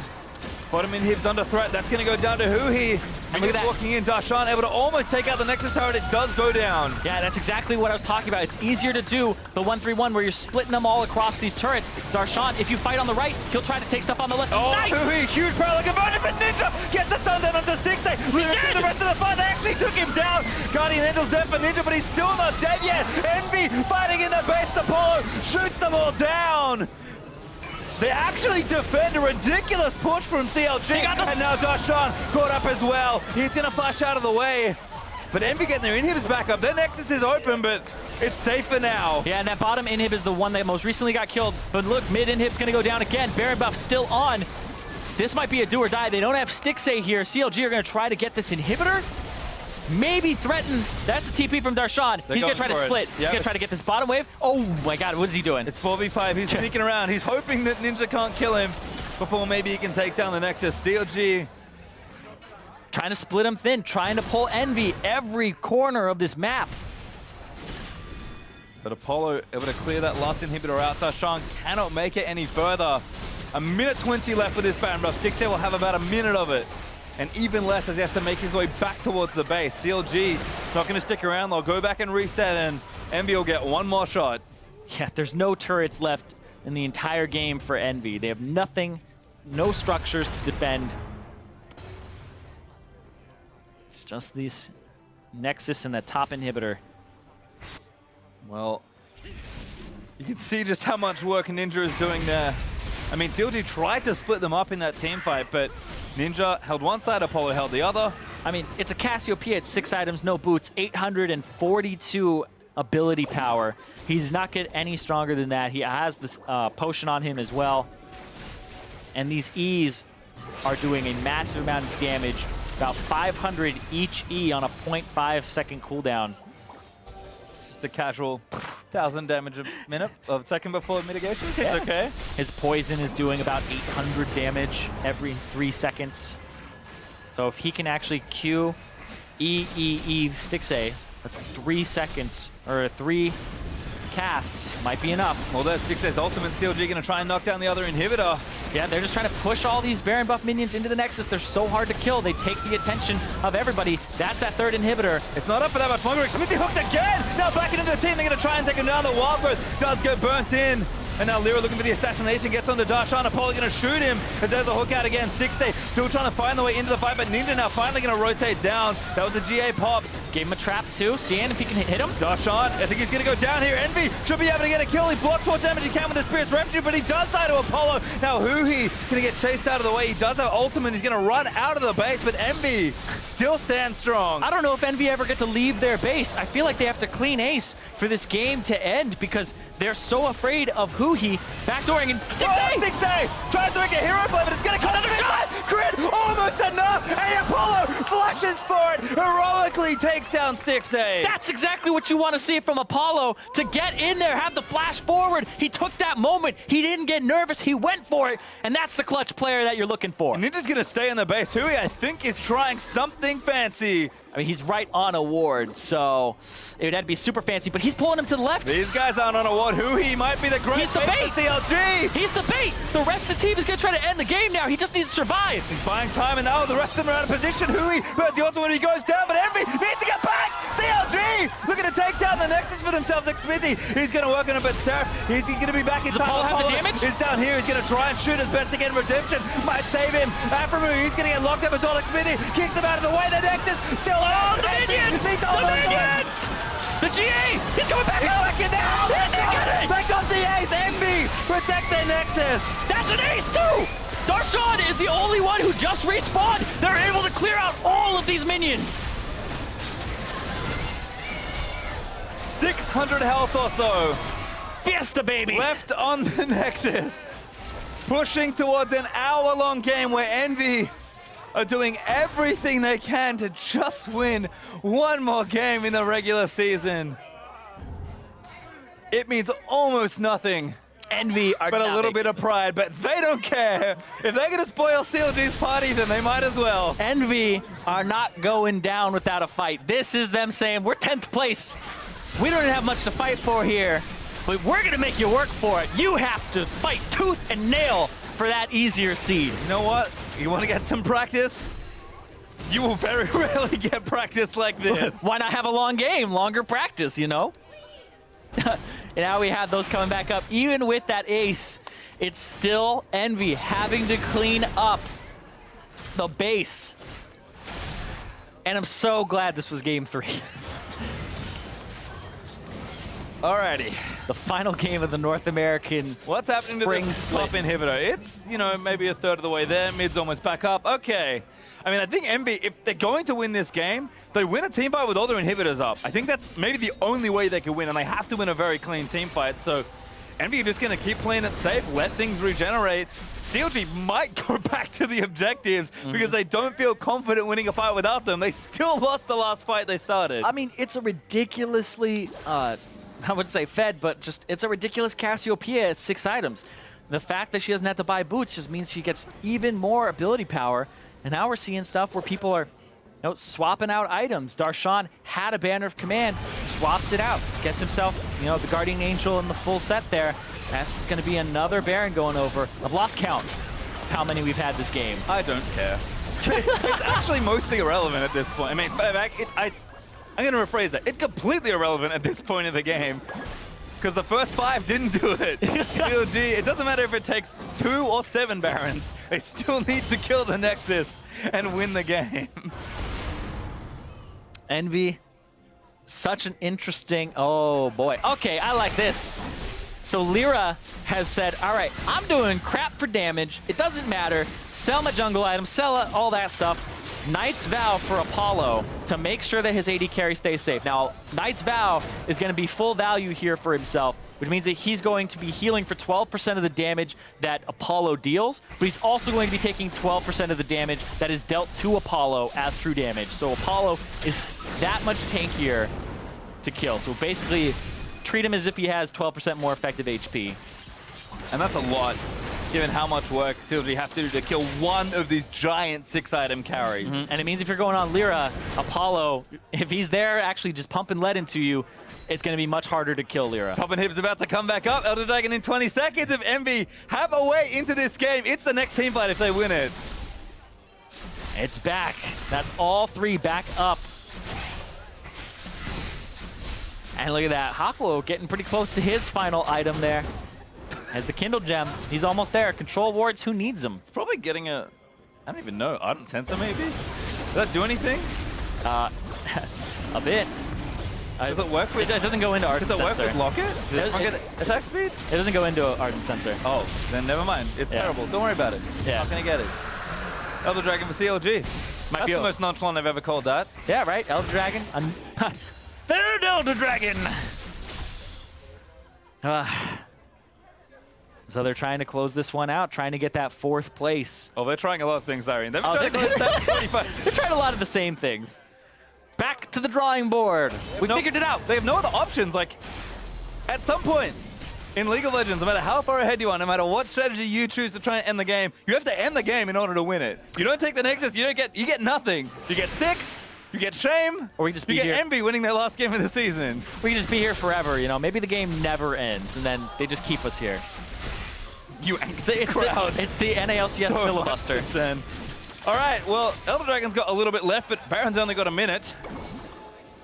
Bottom inhibs under threat. That's going to go down to Hui. And look at that. Walking in, Darshan able to almost take out the Nexus turret. It does go down. Yeah, that's exactly what I was talking about. It's easier to do the 1-3-1 where you're splitting them all across these turrets. Darshan, if you fight on the right, he'll try to take stuff on the left. Oh, Nice! Hui, huge paralytic conversion, but Ninja gets the stun down onto Stixxay. Lyra through the rest of the fight. They actually took him down. Guardian Angel's dead for Ninja, but he's still not dead yet. Envy fighting in the base. Apollo shoots them all down. They actually defend a ridiculous push from CLG, and now Darshan caught up as well. He's going to flash out of the way, but Envy getting their inhibs back up. Their Nexus is open, but it's safe for now. Yeah, and that bottom inhib is the one that most recently got killed. But look, mid inhib's going to go down again. Baron buff still on. This might be a do or die. They don't have Stixxay here. CLG are going to try to get this inhibitor. Maybe threaten. That's a TP from Darshan. He's going to try to split. He's going to try to get this bottom wave. Oh my god, what is he doing? It's 4v5. He's sneaking around. He's hoping that Ninja can't kill him before maybe he can take down the Nexus. CLG trying to split him thin, trying to pull Envy every corner of this map. But Apollo able to clear that last inhibitor out. Darshan cannot make it any further. A minute 20 left for this Baron buff. Stixxay will have about a minute of it. And even less as he has to make his way back towards the base. CLG not going to stick around. They'll go back and reset, and Envy will get one more shot. Yeah, there's no turrets left in the entire game for Envy. They have nothing, no structures to defend. It's just these Nexus and the top inhibitor. Well, you can see just how much work Ninja is doing there. I mean, CLG tried to split them up in that team fight, but Ninja held one side, Apollo held the other. I mean, it's a Cassiopeia. It's 6 items, no boots, 842 ability power. He does not get any stronger than that. He has this potion on him as well. And these E's are doing a massive amount of damage, about 500 each E on a 0.5 second cooldown. Just a casual 1,000 damage a minute of second before mitigation. Seems okay. His poison is doing about 800 damage every 3 seconds. So if he can actually Q E Stixxay, that's 3 seconds, or 3 casts, might be enough. Well, there's Stixxay's ultimate. CLG going to try and knock down the other inhibitor. Yeah, they're just trying to push all these Baron buff minions into the Nexus. They're so hard to kill. They take the attention of everybody. That's that third inhibitor. It's not up for that much longer. Smithy hooked again. Now back into the team. They're going to try and take him down. The Wild Growth does get burnt in. And now Lyra looking for the assassination, gets onto Darshan. Apollo going to shoot him as there's a hook out again. Stixxay still trying to find the way into the fight, but Ninja now finally going to rotate down. That was a GA popped. Gave him a trap too. Cian, if he can hit him. Darshan, I think he's going to go down here. Envy should be able to get a kill. He blocks what damage he can with the Spirit's Refuge, but he does die to Apollo. Now Hui going to get chased out of the way. He does have ultimate. He's going to run out of the base, but Envy still stands strong. I don't know if Envy ever get to leave their base. I feel like they have to clean ace for this game to end because they're so afraid of Hui backdooring and Stixxay! Stixxay tries to make a hero play, but it's going to come another shot. Crit almost enough. And Apollo flashes for it. Heroically takes down Stixxay. That's exactly what you want to see from Apollo, to get in there, have the flash forward. He took that moment. He didn't get nervous. He went for it. And that's the clutch player that you're looking for. Ninja's going to stay in the base. Hui, I think, is trying something fancy. I mean, he's right on a ward, so it would have to be super fancy, but he's pulling him to the left. These guys aren't on a ward. Hui might be the great He's the bait. for CLG. He's the bait. The rest of the team is going to try to end the game now. He just needs to survive. He's buying time, and now the rest of them are out of position. Hui burns the ultimate when he goes down, but Envy needs to get back. CLG looking to take down the Nexus for themselves. Smithy, he's going to work on it, but Seraph, is he going to be back in Does time? Apollo have the damage? He's down here. He's going to try and shoot as best again. Redemption might save him. Aphromoo, he's going to get locked up as well. Smithy kicks him out of the way. The Nexus still on. The minions! The GA! He's going back up! Back in now! They got the ace! Envy protect their Nexus! That's an ace too! Darshan is the only one who just respawned. They're able to clear out all of these minions. 600 health or so Fiesta, baby. left on the Nexus. Pushing towards an hour-long game where Envy are doing everything they can to just win one more game in the regular season. It means almost nothing, Envy are but a not little making- bit of pride, but they don't care. If they're gonna spoil CLG's party, then they might as well. Envy are not going down without a fight. This is them saying, we're 10th place. We don't have much to fight for here, but we're gonna make you work for it. You have to fight tooth and nail for that easier seed. You know what? You wanna get some practice? You will very rarely get practice like this. Why not have a long game, longer practice, you know? And now we have those coming back up. Even with that ace, it's still Envy having to clean up the base. And I'm so glad this was game 3. Alrighty. The final game of the North American What's happening spring to the split. top inhibitor? It's, you know, maybe a third of the way there. Mid's almost back up. Okay. I mean, I think MB, if they're going to win this game, they win a team fight with all their inhibitors up. I think that's maybe the only way they can win, and they have to win a very clean team fight. So MB are just going to keep playing it safe, let things regenerate. CLG might go back to the objectives because they don't feel confident winning a fight without them. They still lost the last fight they started. I mean, it's a ridiculously, I would say fed, but just, it's a ridiculous Cassiopeia at 6 items. The fact that she doesn't have to buy boots just means she gets even more ability power. And now we're seeing stuff where people are swapping out items. Darshan had a Banner of Command, swaps it out, gets himself, the Guardian Angel in the full set there. That's going to be another Baron going over. I've lost count of how many we've had this game. I don't care. It's actually mostly irrelevant at this point. I mean, I'm going to rephrase that. It's completely irrelevant at this point in the game because the first 5 didn't do it. CLG, it doesn't matter if it takes 2 or 7 Barons. They still need to kill the Nexus and win the game. Envy, such an interesting, oh boy. Okay, I like this. So Lyra has said, all right, I'm doing crap for damage. It doesn't matter. Sell my jungle items, sell all that stuff. Knight's Vow for Apollo to make sure that his AD carry stays safe. Now, Knight's Vow is going to be full value here for himself, which means that he's going to be healing for 12% of the damage that Apollo deals, but he's also going to be taking 12% of the damage that is dealt to Apollo as true damage. So Apollo is that much tankier to kill. So basically, treat him as if he has 12% more effective HP. And that's a lot, given how much work CLG have to do to kill one of these giant 6-item carries. And it means if you're going on Lyra, Apollo, if he's there actually just pumping lead into you, it's going to be much harder to kill Lyra. Top and Hib's about to come back up. Elder Dragon in 20 seconds. If MB have a way into this game, it's the next team fight if they win it. It's back. That's all 3 back up. And look at that. Haklo getting pretty close to his final item there. Has the Kindle Gem. He's almost there. Control wards, who needs them? It's probably getting a, I don't even know, Ardent Sensor maybe? Does that do anything? A bit. Does it work with, It doesn't go into Ardent does it work Sensor. with Locket? Does It- everyone get attack speed? It doesn't go into Ardent Sensor. Oh, then never mind. It's Yeah. terrible. Don't worry about it. Yeah. Not gonna get it. Elder Dragon for CLG. That's be the a- most nonchalant I've ever called that. Yeah, right? Elder Dragon. Third Elder Dragon! So they're trying to close this one out, trying to get that 4th place. Oh, they're trying a lot of things, Irene. They're Oh, trying to they're- close that 25. They're trying a lot of the same things. Back to the drawing board. We figured it out. They have no other options. Like, at some point in League of Legends, no matter how far ahead you are, no matter what strategy you choose to try and end the game, you have to end the game in order to win it. You don't take the Nexus, you get nothing. You get 6, you get Shame, Or we just you be get here. Envy winning their last game of the season. We can just be here forever, Maybe the game never ends, and then they just keep us here. You It's the NALCS so filibuster. much then. All right, well, Elder Dragon's got a little bit left, but Baron's only got a minute.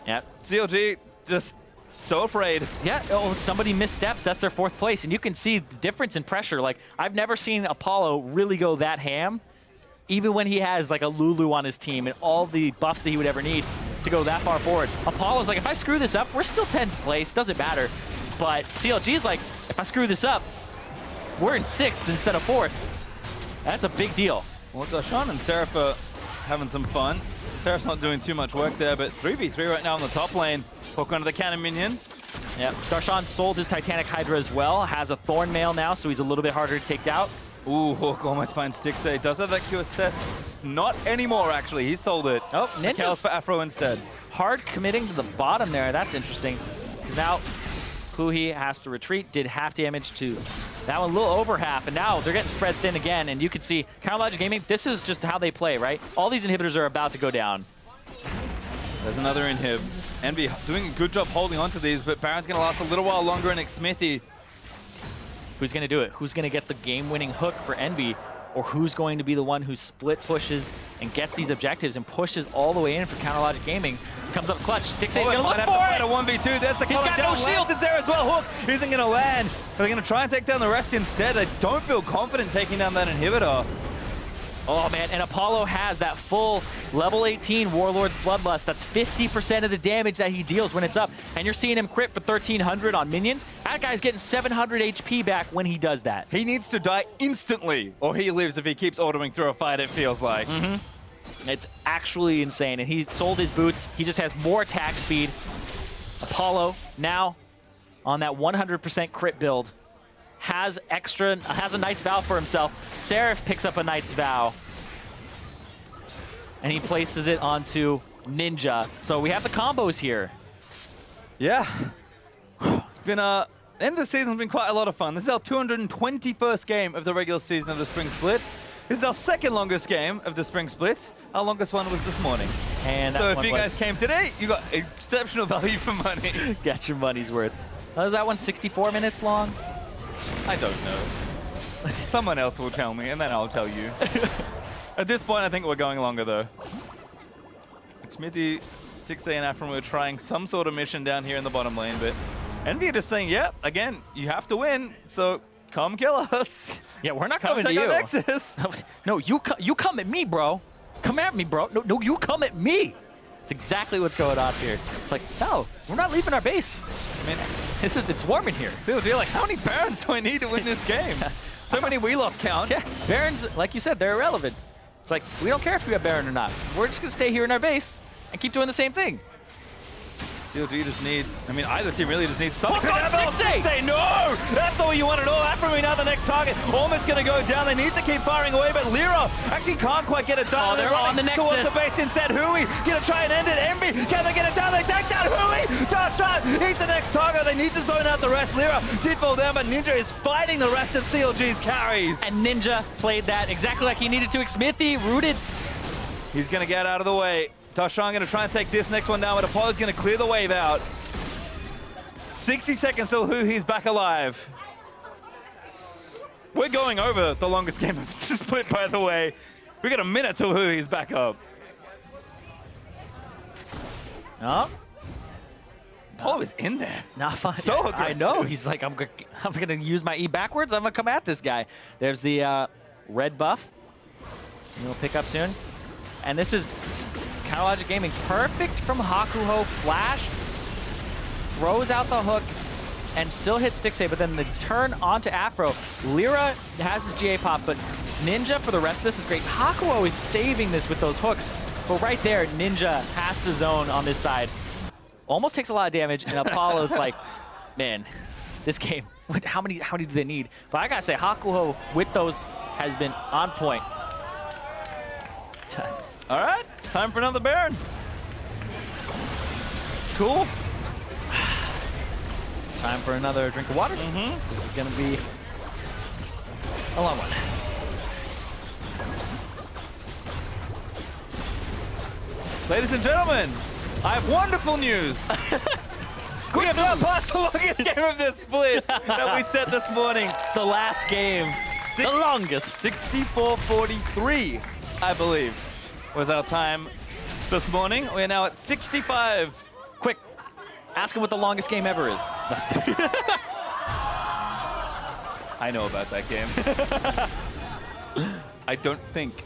Yep. CLG just so afraid. Yeah, somebody missteps, that's their 4th place, and you can see the difference in pressure. Like, I've never seen Apollo really go that ham, even when he has, like, a Lulu on his team and all the buffs that he would ever need to go that far forward. Apollo's like, if I screw this up, we're still 10th place, doesn't matter. But CLG's like, if I screw this up, we're in 6th instead of 4th. That's a big deal. Well, Darshan and Seraph are having some fun. Seraph's not doing too much work there, but 3v3 right now on the top lane. Hook onto the cannon minion. Yeah, Darshan sold his Titanic Hydra as well, has a Thorn Mail now, so he's a little bit harder to take out. Ooh, Hook almost finds Stixxay. Does have that QSS? Not anymore, actually. He sold it. Oh, The Chaos Ninja's for Afro instead. hard committing to the bottom there. That's interesting. Because now Huhi has to retreat, did half damage to that one, a little over half, and now they're getting spread thin again, and you can see Counter Logic Gaming, this is just how they play, right? All these inhibitors are about to go down. There's another inhib. Envy doing a good job holding on to these, but Baron's going to last a little while longer, and Xmithie. Who's going to do it? Who's going to get the game-winning hook for Envy? Or who's going to be the one who split pushes and gets these objectives and pushes all the way in for Counter Logic Gaming? Comes up clutch. Stixxay's going to look for it. A 1v2. There's the He's got no shield. It's there as well. Hook isn't going to land. They're going to try and take down the rest instead. They don't feel confident taking down that inhibitor. Oh, man, and Apollo has that full level 18 Warlord's Bloodlust. That's 50% of the damage that he deals when it's up. And you're seeing him crit for 1,300 on minions. That guy's getting 700 HP back when he does that. He needs to die instantly, or he lives if he keeps autoing through a fight, it feels like. It's actually insane, and he's sold his boots. He just has more attack speed. Apollo now on that 100% crit build. Has a Knight's Vow for himself. Seraph picks up a Knight's Vow. And he places it onto Ninja. So we have the combos here. Yeah. It's been end of the season's been quite a lot of fun. This is our 221st game of the regular season of the Spring Split. This is our second longest game of the Spring Split. Our longest one was this morning. And so that if you one guys came today, you got exceptional value for money. Get your money's worth. Was that one 64 minutes long? I don't know. Someone else will tell me, and then I'll tell you. At this point, I think we're going longer, though. Xmithie, Stixxay, and Afron were trying some sort of mission down here in the bottom lane, but Envy are just saying, yep, again, you have to win, so come kill us. Yeah, we're not Come coming to take you. our Nexus. No, you come at me, bro. Come at me, bro. No, you come at me. It's exactly what's going on here. It's like, no, we're not leaving our base. I mean, It's warm in here. see, you're like, how many Barons do I need to win this game? So many we lost count. Yeah, Barons, like you said, they're irrelevant. It's like, we don't care if we have Baron or not. We're just going to stay here in our base and keep doing the same thing. CLG just need, I mean, either team really just needs something. Look on Stixxay! No! That's not what you want at all. Afro now the next target. Almost going to go down. They need to keep firing away, but Lyra actually can't quite get it done. Oh, they're on the Nexus. Towards the base instead. Hui going to try and end it. Envy, can they get it down? They take down Hui! Darshan, he's the next target. They need to zone out the rest. Lyra did fall down, but Ninja is fighting the rest of CLG's carries. And Ninja played that exactly like he needed to. Xmithie rooted. He's going to get out of the way. Darshan going to try and take this next one down, but Apollo's going to clear the wave out. 60 seconds till Huhi's back alive. We're going over the longest game of the split, by the way. We got a minute till Huhi's back up. Oh, Apollo is in there. not fine. So I aggressive. know. He's like, I'm gonna use my E backwards. I'm gonna come at this guy. There's the red buff. He'll pick up soon. And this is Counter Logic Gaming, perfect from Hakuho. Flash throws out the hook and still hits Stixxay, but then the turn onto Afro. Lyra has his GA pop, but Ninja for the rest of this is great. Hakuho is saving this with those hooks, but right there, Ninja has to zone on this side. Almost takes a lot of damage, and Apollo's like, man, this game, how many do they need? But I gotta say, Hakuho with those has been on point. All right, time for another Baron. Cool. Time for another drink of water. This is gonna be a long one. Ladies and gentlemen, I have wonderful news. We have not passed the longest game of this split that we set this morning. The last game, the longest. 64:43, I believe, was our time this morning. We are now at 65. Quick, ask him what the longest game ever is. I know about that game. I don't think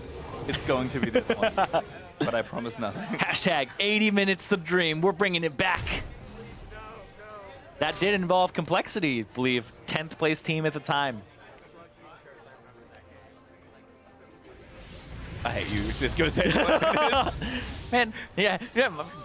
it's going to be this one, but I promise nothing. Hashtag 80 minutes the dream. We're bringing it back. That did involve complexity, I believe. 10th place team at the time. I hate you. This goes 81 minutes. Man, yeah,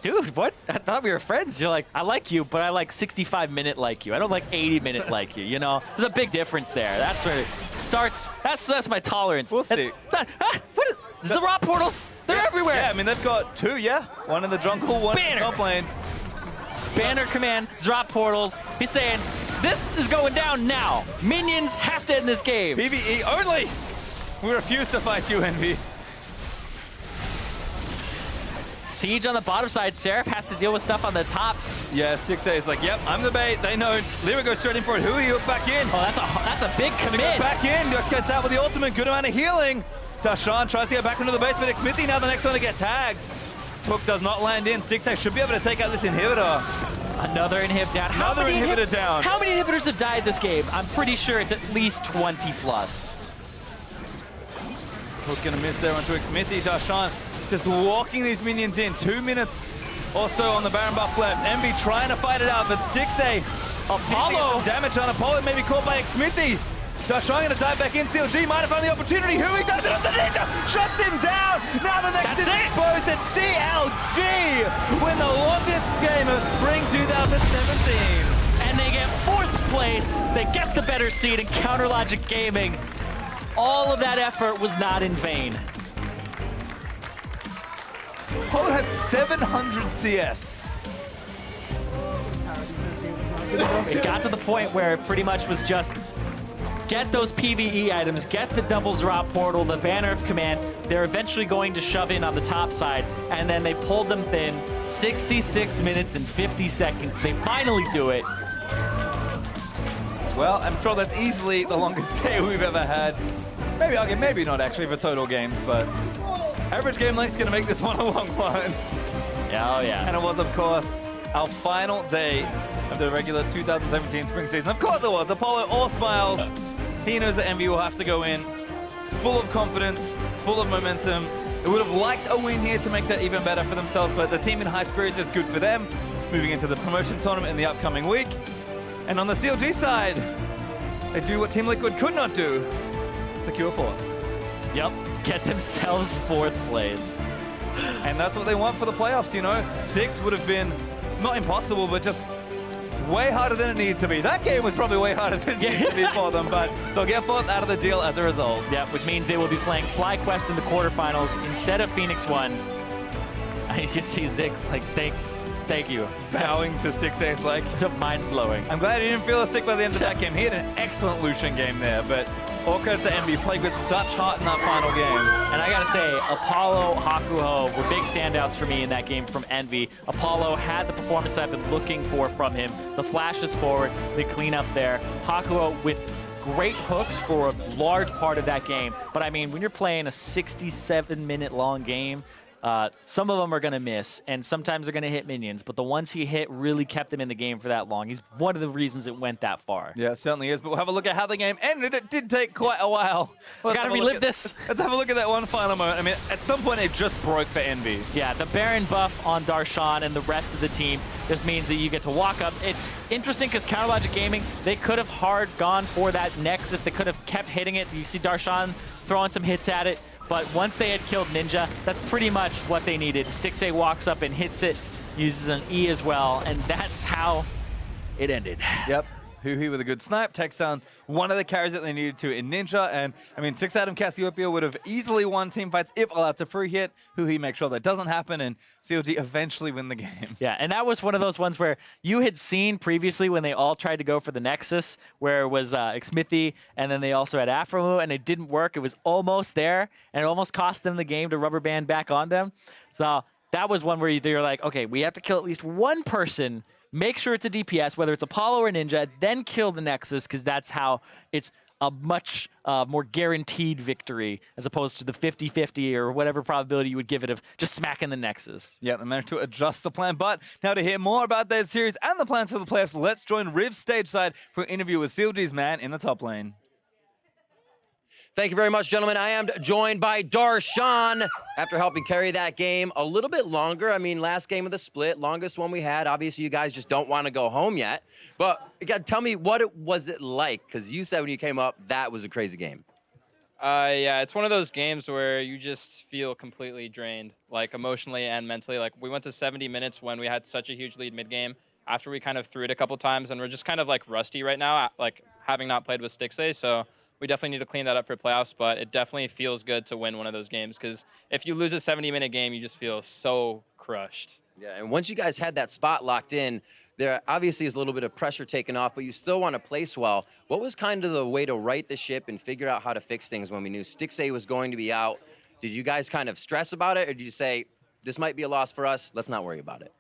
dude, what? I thought we were friends. You're like, I like you, but I like 65-minute like you. I don't like 80-minute like you, you know? There's a big difference there. That's where it starts. That's my tolerance. We'll see. What is the raw portals? They're everywhere. Yeah, I mean, they've got 2, yeah. One in the jungle, one in the top lane. Banner command, drop portals. He's saying, this is going down now. Minions have to end this game. PvE only. We refuse to fight you, Envy. Siege on the bottom side. Seraph has to deal with stuff on the top. Yeah, Stixxay is like, yep, I'm the bait. They know. Lyra goes straight in for it. Hui hook back in. Oh, that's a big commit. Back in. Gets out with the ultimate. Good amount of healing. Darshan tries to get back into the base, but Xmithie now the next one to get tagged. Hook does not land in. Stixxay should be able to take out this inhibitor. Another inhib down. Another inhibitor down. How many inhibitors have died this game? I'm pretty sure it's at least 20 plus. Hook gonna miss there onto Xmithie. Darshan just walking these minions in. 2 minutes or so on the Baron buff left. Envy trying to fight it out, but Stixxay, Apollo, damage on Apollo, maybe caught by Xmithie. Darshan gonna dive back in. CLG might have found the opportunity. Hui does it on the Ninja, shuts him down. Now the next is exposed, and CLG win the longest game of spring 2017. And they get 4th place. They get the better seed in Counter Logic Gaming. All of that effort was not in vain. Apollo has 700 CS. It got to the point where it pretty much was just get those PvE items, get the double drop portal, the Banner of Command. They're eventually going to shove in on the top side, and then they pulled them thin. 66 minutes and 50 seconds. They finally do it. Well, I'm sure that's easily the longest day we've ever had. Maybe not actually for total games, but average game length's gonna make this one a long one. Oh yeah. And it was, of course, our final day of the regular 2017 spring season. Of course it was. Apollo all smiles. He knows that Envy will have to go in full of confidence, full of momentum. They would have liked a win here to make that even better for themselves, but the team in high spirits is good for them, moving into the promotion tournament in the upcoming week. And on the CLG side, they do what Team Liquid could not do. Secure 4th. Yep. Get themselves 4th place. And that's what they want for the playoffs, you know? 6 would have been not impossible, but just way harder than it needed to be. That game was probably way harder than it needed to be for them, but they'll get 4th out of the deal as a result. Yeah, which means they will be playing FlyQuest in the quarterfinals instead of Phoenix 1. You see Ziggs like, thank you. Bowing to Stixxay's like. Mind-blowing. I'm glad he didn't feel sick by the end of that game. He had an excellent Lucian game there, but all credit to Envy, played with such heart in that final game. And I gotta say, Apollo, Hakuho were big standouts for me in that game from Envy. Apollo had the performance I've been looking for from him. The flashes forward, the cleanup there. Hakuho with great hooks for a large part of that game. But I mean, when you're playing a 67-minute long game, some of them are going to miss, and sometimes they're going to hit minions, but the ones he hit really kept him in the game for that long. He's one of the reasons it went that far. Yeah, it certainly is, but we'll have a look at how the game ended. It did take quite a while. Gotta relive this. Let's have a look at that one final moment. I mean, at some point, it just broke for Envy. Yeah, the Baron buff on Darshan and the rest of the team just means that you get to walk up. It's interesting because Counter Logic Gaming, they could have hard gone for that Nexus. They could have kept hitting it. You see Darshan throwing some hits at it. But once they had killed Ninja, that's pretty much what they needed. Stixxay walks up and hits it, uses an E as well, and that's how it ended. Yep. Hui with a good snipe takes down one of the carries that they needed to in Ninja. And I mean, 6 Adam Cassiopeia would have easily won team fights if allowed to free hit. Hui makes sure that doesn't happen, and CLG eventually win the game. Yeah, and that was one of those ones where you had seen previously when they all tried to go for the Nexus, where it was Xmithie, and then they also had Aphromoo, and it didn't work. It was almost there, and it almost cost them the game to rubber band back on them. So that was one where you're like, okay, we have to kill at least one person. Make sure it's a DPS, whether it's Apollo or Ninja, then kill the Nexus, because that's how it's a much more guaranteed victory as opposed to the 50-50 or whatever probability you would give it of just smacking the Nexus. Yeah, they managed to adjust the plan. But now to hear more about that series and the plans for the playoffs, let's join Riv's stage side for an interview with CLG's man in the top lane. Thank you very much, gentlemen. I am joined by Darshan after helping carry that game a little bit longer. I mean, last game of the split, longest one we had. Obviously, you guys just don't want to go home yet. But you got to tell me, what was it like? Because you said when you came up, that was a crazy game. Yeah, it's one of those games where you just feel completely drained, like emotionally and mentally. Like we went to 70 minutes when we had such a huge lead mid-game. After we kind of threw it a couple times, and we're just kind of like rusty right now, like having not played with Stixxay. So we definitely need to clean that up for playoffs. But it definitely feels good to win one of those games because if you lose a 70-minute game, you just feel so crushed. Yeah, and once you guys had that spot locked in, there obviously is a little bit of pressure taken off, but you still want to place well. What was kind of the way to right the ship and figure out how to fix things when we knew Stixxay was going to be out? Did you guys kind of stress about it, or did you say, this might be a loss for us, let's not worry about it?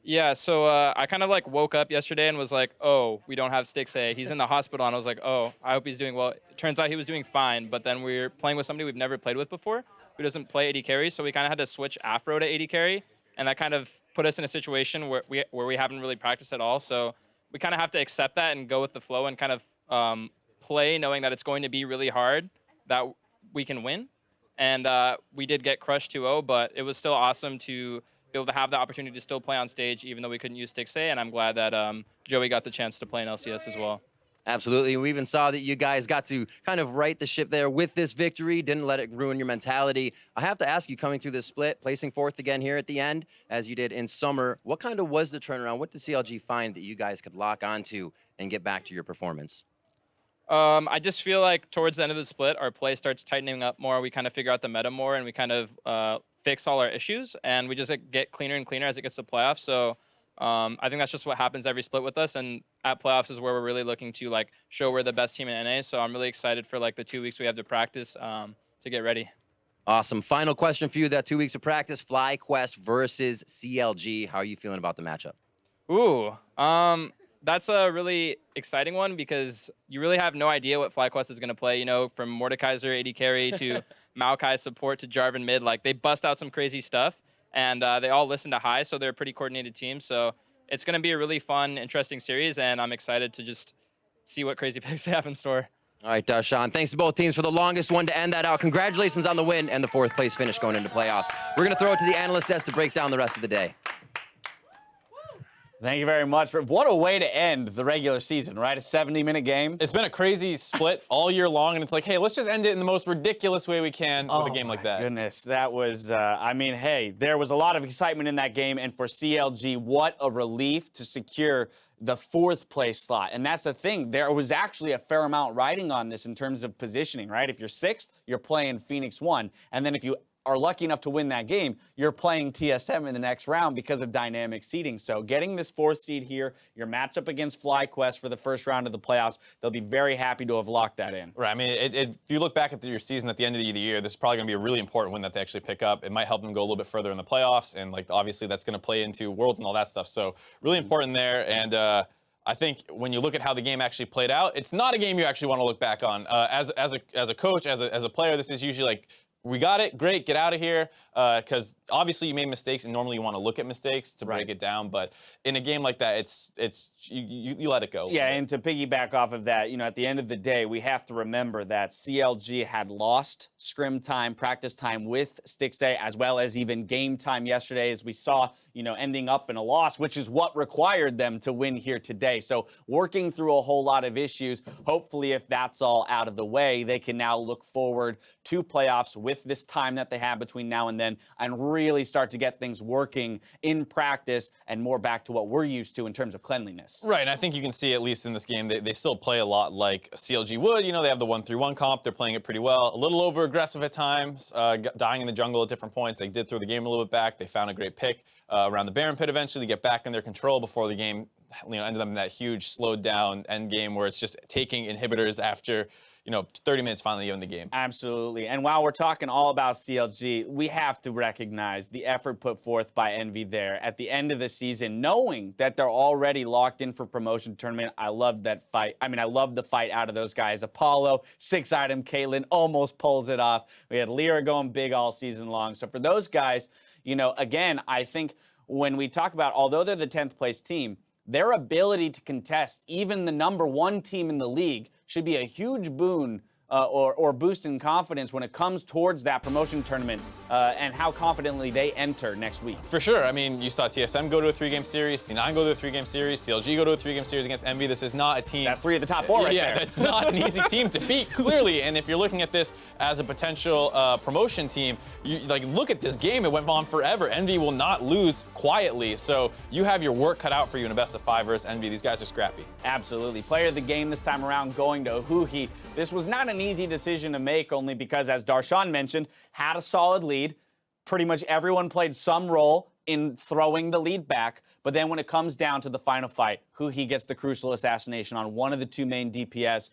Yeah, so I kind of like woke up yesterday and was like, oh, we don't have Stixxay. He's in the hospital, and I was like, oh, I hope he's doing well. It turns out he was doing fine, but then we're playing with somebody we've never played with before who doesn't play AD carry, so we kind of had to switch Afro to AD carry, and that kind of put us in a situation where we haven't really practiced at all. So we kind of have to accept that and go with the flow and kind of play knowing that it's going to be really hard, that we can win. And we did get crushed 2-0, but it was still awesome to be able to have the opportunity to still play on stage even though we couldn't use Stixxay, and I'm glad that Joey got the chance to play in LCS as well. Absolutely. We even saw that you guys got to kind of right the ship there with this victory, didn't let it ruin your mentality. I have to ask you, coming through this split, placing fourth again here at the end, as you did in summer, what kind of was the turnaround? What did CLG find that you guys could lock onto and get back to your performance? I just feel like towards the end of the split, our play starts tightening up more. We kind of figure out the meta more, and we kind of fix all our issues, and we just get cleaner and cleaner as it gets to playoffs. So I think that's just what happens every split with us, and at playoffs is where we're really looking to like show we're the best team in NA. So I'm really excited for like the 2 weeks we have to practice to get ready. Awesome. Final question for you, that 2 weeks of practice, FlyQuest versus CLG. How are you feeling about the matchup? Ooh, that's a really exciting one because you really have no idea what FlyQuest is going to play, you know, from Mordekaiser AD carry to Maokai support to Jarvan mid. Like, they bust out some crazy stuff, and they all listen to high, so they're a pretty coordinated team. So it's going to be a really fun, interesting series, and I'm excited to just see what crazy picks they have in store. All right, Darshan, thanks to both teams for the longest one to end that out. Congratulations on the win and the fourth place finish going into playoffs. We're going to throw it to the analyst desk to break down the rest of the day. Thank you very much. What a way to end the regular season, right? A 70-minute game. It's been a crazy split all year long, and it's like, hey, let's just end it in the most ridiculous way we can with a game like that. Goodness, that was, I mean, hey, there was a lot of excitement in that game, and for CLG, what a relief to secure the fourth place slot. And that's the thing. There was actually a fair amount riding on this in terms of positioning, right? If you're sixth, you're playing Phoenix 1. And then if you are lucky enough to win that game, you're playing TSM in the next round because of dynamic seeding. So getting this fourth seed here, your matchup against FlyQuest for the first round of the playoffs, they'll be very happy to have locked that in. Right. I mean, if you look back at your season at the end of the year, this is probably going to be a really important win that they actually pick up. It might help them go a little bit further in the playoffs, and like obviously that's going to play into Worlds and all that stuff. So really important there. And I think when you look at how the game actually played out, it's not a game you actually want to look back on. As a coach, as a player, this is usually like, we got it, great, get out of here, because obviously you made mistakes, and normally you want to look at mistakes to break it down, but in a game like that, you let it go. Yeah, and to piggyback off of that, you know, at the end of the day, we have to remember that CLG had lost scrim time, practice time with Stixxay, as well as even game time yesterday, as we saw, you know, ending up in a loss, which is what required them to win here today. So working through a whole lot of issues, hopefully if that's all out of the way, they can now look forward to playoffs with this time that they have between now and then, and really start to get things working in practice and more back to what we're used to in terms of cleanliness. Right, and I think you can see, at least in this game, they still play a lot like CLG would. You know, they have the 1-3-1 comp. They're playing it pretty well. A little over-aggressive at times, dying in the jungle at different points. They did throw the game a little bit back. They found a great pick around the Baron pit eventually to get back in their control before the game, you know, ended up in that huge slowed down end game where it's just taking inhibitors after, you know, 30 minutes finally in the game. Absolutely. And while we're talking all about CLG, we have to recognize the effort put forth by Envy there at the end of the season, knowing that they're already locked in for promotion tournament. I love that fight. I mean, I love the fight out of those guys. Apollo, 6-item Caitlyn almost pulls it off. We had Lyra going big all season long. So for those guys, you know, again, I think when we talk about, although they're the 10th place team, their ability to contest even the #1 team in the league should be a huge boon or boost in confidence when it comes towards that promotion tournament and how confidently they enter next week? For sure. I mean, you saw TSM go to a 3-game series, C9 go to a 3-game series, CLG go to a 3-game series against Envy. This is not a team. That's 3 of the top 4 right yeah, there. that's not an easy team to beat, clearly. And if you're looking at this as a potential promotion team, you look at this game. It went on forever. Envy will not lose quietly. So you have your work cut out for you in a best of 5 versus Envy. These guys are scrappy. Absolutely. Player of the game this time around going to Huhi. This was not an easy decision to make, only because, as Darshan mentioned, had a solid lead. Pretty much everyone played some role in throwing the lead back. But then when it comes down to the final fight, Huhi gets the crucial assassination on one of the 2 main DPS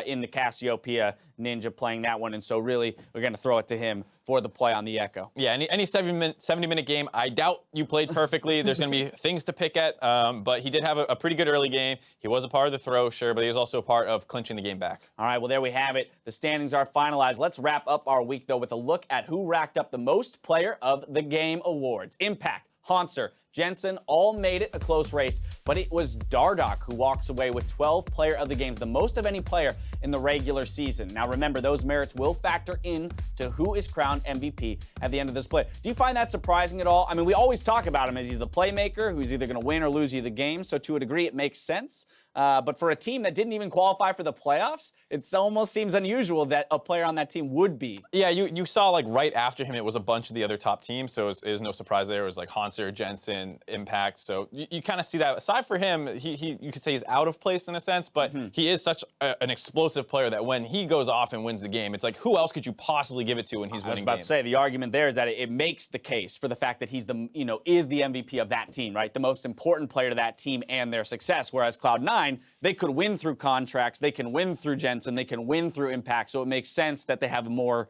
in the Cassiopeia Ninja playing that one. And so really, we're going to throw it to him for the play on the Echo. Yeah, any 70-minute game, I doubt you played perfectly. There's going to be things to pick at, but he did have a pretty good early game. He was a part of the throw, sure, but he was also a part of clinching the game back. All right, well, there we have it. The standings are finalized. Let's wrap up our week, though, with a look at who racked up the most Player of the Game awards. Impact, Haunter, Jensen all made it a close race, but it was Dardoch who walks away with 12 Player of the Games, the most of any player in the regular season. Now remember, those merits will factor in to who is crowned MVP at the end of the split. Do you find that surprising at all? I mean, we always talk about him as he's the playmaker who's either going to win or lose you the game, so to a degree it makes sense. But for a team that didn't even qualify for the playoffs, it almost seems unusual that a player on that team would be. Yeah, you saw like right after him, it was a bunch of the other top teams, so it was no surprise there. It was like Haunter, Jensen, Impact. So you kind of see that. Aside for him, you could say he's out of place in a sense, but he is such an explosive player that when he goes off and wins the game, it's like, who else could you possibly give it to when he's winning games? I was about to say, the argument there is that it makes the case for the fact that he's is the MVP of that team, right? The most important player to that team and their success, whereas Cloud9, they could win through contracts, they can win through Jensen, they can win through Impact, so it makes sense that they have a more,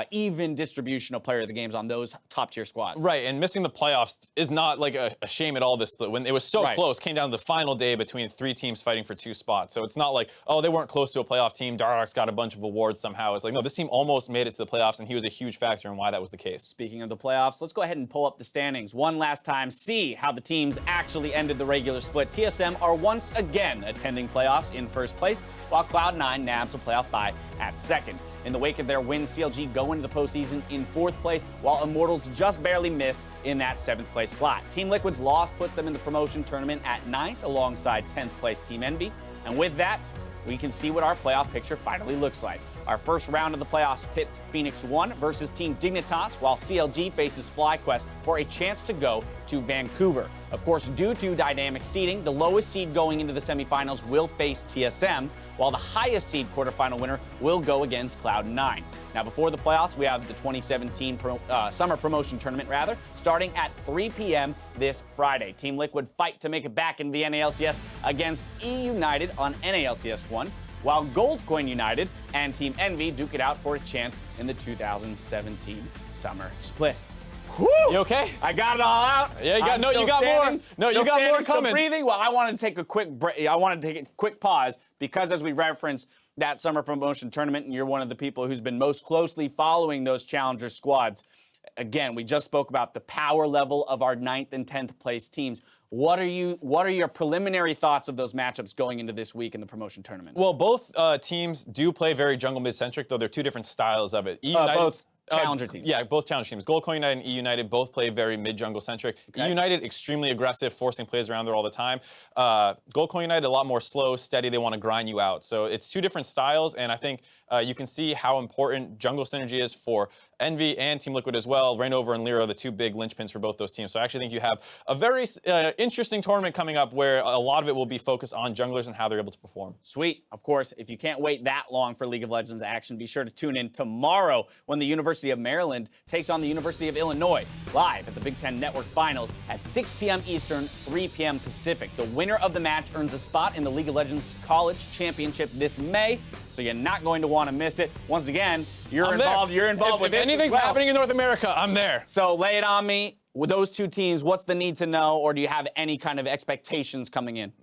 even distribution of Player of the Games on those top-tier squads. Right, and missing the playoffs is not like a shame at all this split. When it was so close, came down to the final day between 3 teams fighting for 2 spots. So it's not like, oh, they weren't close to a playoff team, Dardoch's got a bunch of awards somehow. It's like, no, this team almost made it to the playoffs, and he was a huge factor in why that was the case. Speaking of the playoffs, let's go ahead and pull up the standings one last time, see how the teams actually ended the regular split. TSM are once again attending playoffs in first place, while Cloud9 nabs a playoff bye at second. In the wake of their win, CLG go into the postseason in 4th place, while Immortals just barely miss in that 7th place slot. Team Liquid's loss puts them in the promotion tournament at 9th, alongside 10th place Team Envy. And with that, we can see what our playoff picture finally looks like. Our first round of the playoffs pits Phoenix 1 versus Team Dignitas, while CLG faces FlyQuest for a chance to go to Vancouver. Of course, due to dynamic seeding, the lowest seed going into the semifinals will face TSM, while the highest seed quarterfinal winner will go against Cloud9. Now, before the playoffs, we have the 2017 Summer Promotion Tournament, starting at 3 p.m. this Friday. Team Liquid fight to make it back in the NALCS against E United on NALCS 1, while Goldcoin United and Team Envy duke it out for a chance in the 2017 Summer Split. Woo! You okay? I got it all out. Yeah, you got more. No, you got more coming. Breathing. Well, I wanted to take a quick break. I wanted to take a quick pause because as we referenced that Summer Promotion Tournament, and you're one of the people who's been most closely following those challenger squads. Again, we just spoke about the power level of our 9th and 10th place teams. What are your preliminary thoughts of those matchups going into this week in the promotion tournament? Well, both teams do play very jungle mid-centric, though they're 2 different styles of it. Both challenger teams. Yeah, both challenger teams. Goldcoin United and E United both play very mid-jungle centric. Okay. E United, extremely aggressive, forcing plays around there all the time. Goldcoin United, a lot more slow, steady. They want to grind you out. So it's 2 different styles, and I think you can see how important jungle synergy is for Envy and Team Liquid as well. Reignover and Lyra are the 2 big linchpins for both those teams. So I actually think you have a very interesting tournament coming up where a lot of it will be focused on junglers and how they're able to perform. Sweet. Of course, if you can't wait that long for League of Legends action, be sure to tune in tomorrow when the University of Maryland takes on the University of Illinois, live at the Big Ten Network Finals at 6 p.m. Eastern, 3 p.m. Pacific. The winner of the match earns a spot in the League of Legends College Championship this May, so you're not going to want to miss it. Once again, you're involved with this. If anything's happening in North America, I'm there. So lay it on me. With those 2 teams, what's the need to know, or do you have any kind of expectations coming in?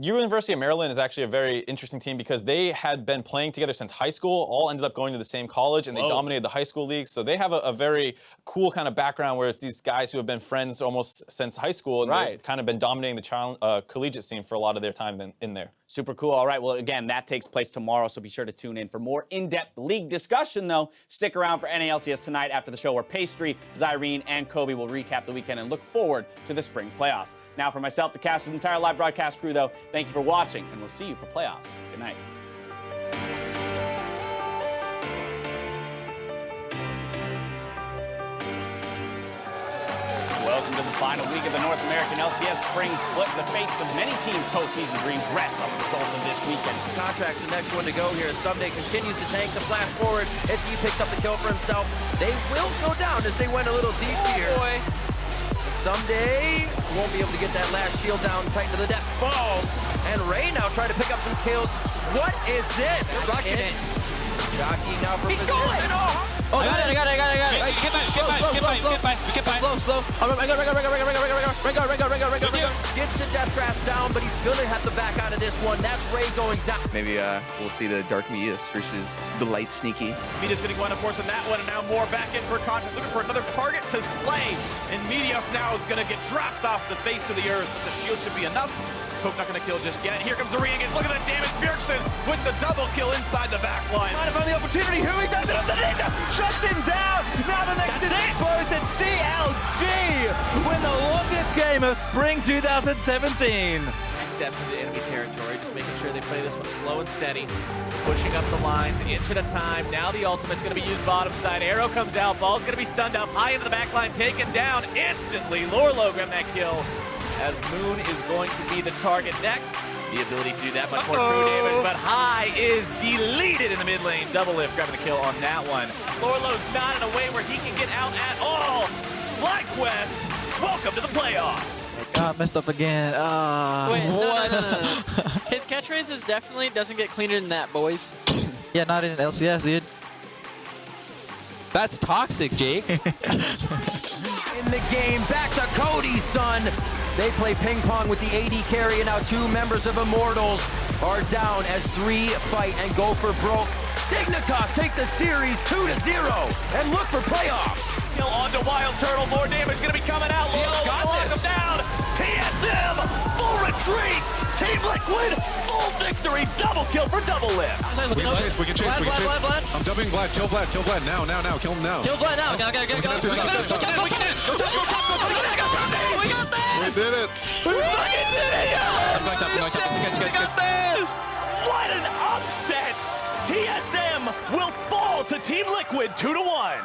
University of Maryland is actually a very interesting team because they had been playing together since high school, all ended up going to the same college, and they dominated the high school leagues. So they have a very cool kind of background where it's these guys who have been friends almost since high school, and they've kind of been dominating the collegiate scene for a lot of their time in there. Super cool. All right, well, again, that takes place tomorrow, so be sure to tune in for more in-depth league discussion, though. Stick around for NALCS tonight after the show, where Pastry, Zyrene, and Kobe will recap the weekend and look forward to the spring playoffs. Now, for myself, the cast, and entire live broadcast crew, though, thank you for watching, and we'll see you for playoffs. Good night. Welcome to the final week of the North American LCS Spring Split. The fates of many teams' postseason dreams rest on the results of this weekend. Contract's the next one to go here. Someday continues to tank the flash forward. SE picks up the kill for himself. They will go down as they went a little deep here. Boy. Someday won't be able to get that last shield down tight to the depth. Falls. And Ray now trying to pick up some kills. What is this? They're rushing it. Jockey now from He's the going! Oh, I got it. Get back. Slow. Gets the death traps down, but he's gonna have to back out of this one. That's Ray going down. Maybe we'll see the Dark Medius versus the Light Sneaky. Medius getting one, of course, in that one, and now more back in for Contract, looking for another target to slay. And Medius now is gonna get dropped off the face of the earth. The shield should be enough. Coke not gonna kill just yet. Here comes Arena again. Look at that damage. Bjergsen with the double kill inside the back line. Might have found the opportunity. Here he does it up the ninja. Shuts him down. Now the next is exposed at CLG. Win the longest game of spring 2017. Next step into enemy territory, just making sure they play this one slow and steady. Pushing up the lines, inch at a time. Now the ultimate's gonna be used bottom side. Arrow comes out. Ball's gonna be stunned up high into the back line. Taken down instantly. Lorlo grabbing that kill, as Moon is going to be the target neck. The ability to do that much more true damage, but High is deleted in the mid lane. Double lift grabbing the kill on that one. Lorlo's not in a way where he can get out at all. FlyQuest, welcome to the playoffs. Messed up again. Wait, no. His catchphrase is definitely doesn't get cleaner than that, boys. Yeah, not in LCS, dude. That's toxic, Jake. In the game, back to Cody, son. They play ping pong with the AD carry, and now two members of Immortals are down as 3 fight and go for broke. Dignitas take the series 2-0 and look for playoffs. Kill onto Wild Turtle, more damage gonna be coming out. Lorlo locks him down. TSM, full retreat. Team Liquid, full victory. Double kill for Double Lift. We can chase. Vlad. I'm dumping Vlad. Kill Vlad. Now. Kill him now. Kill Vlad now. Go. We did it. We fucking did it, yo! I'm going top. We got this! What an upset! TSM will fall to Team Liquid 2-1.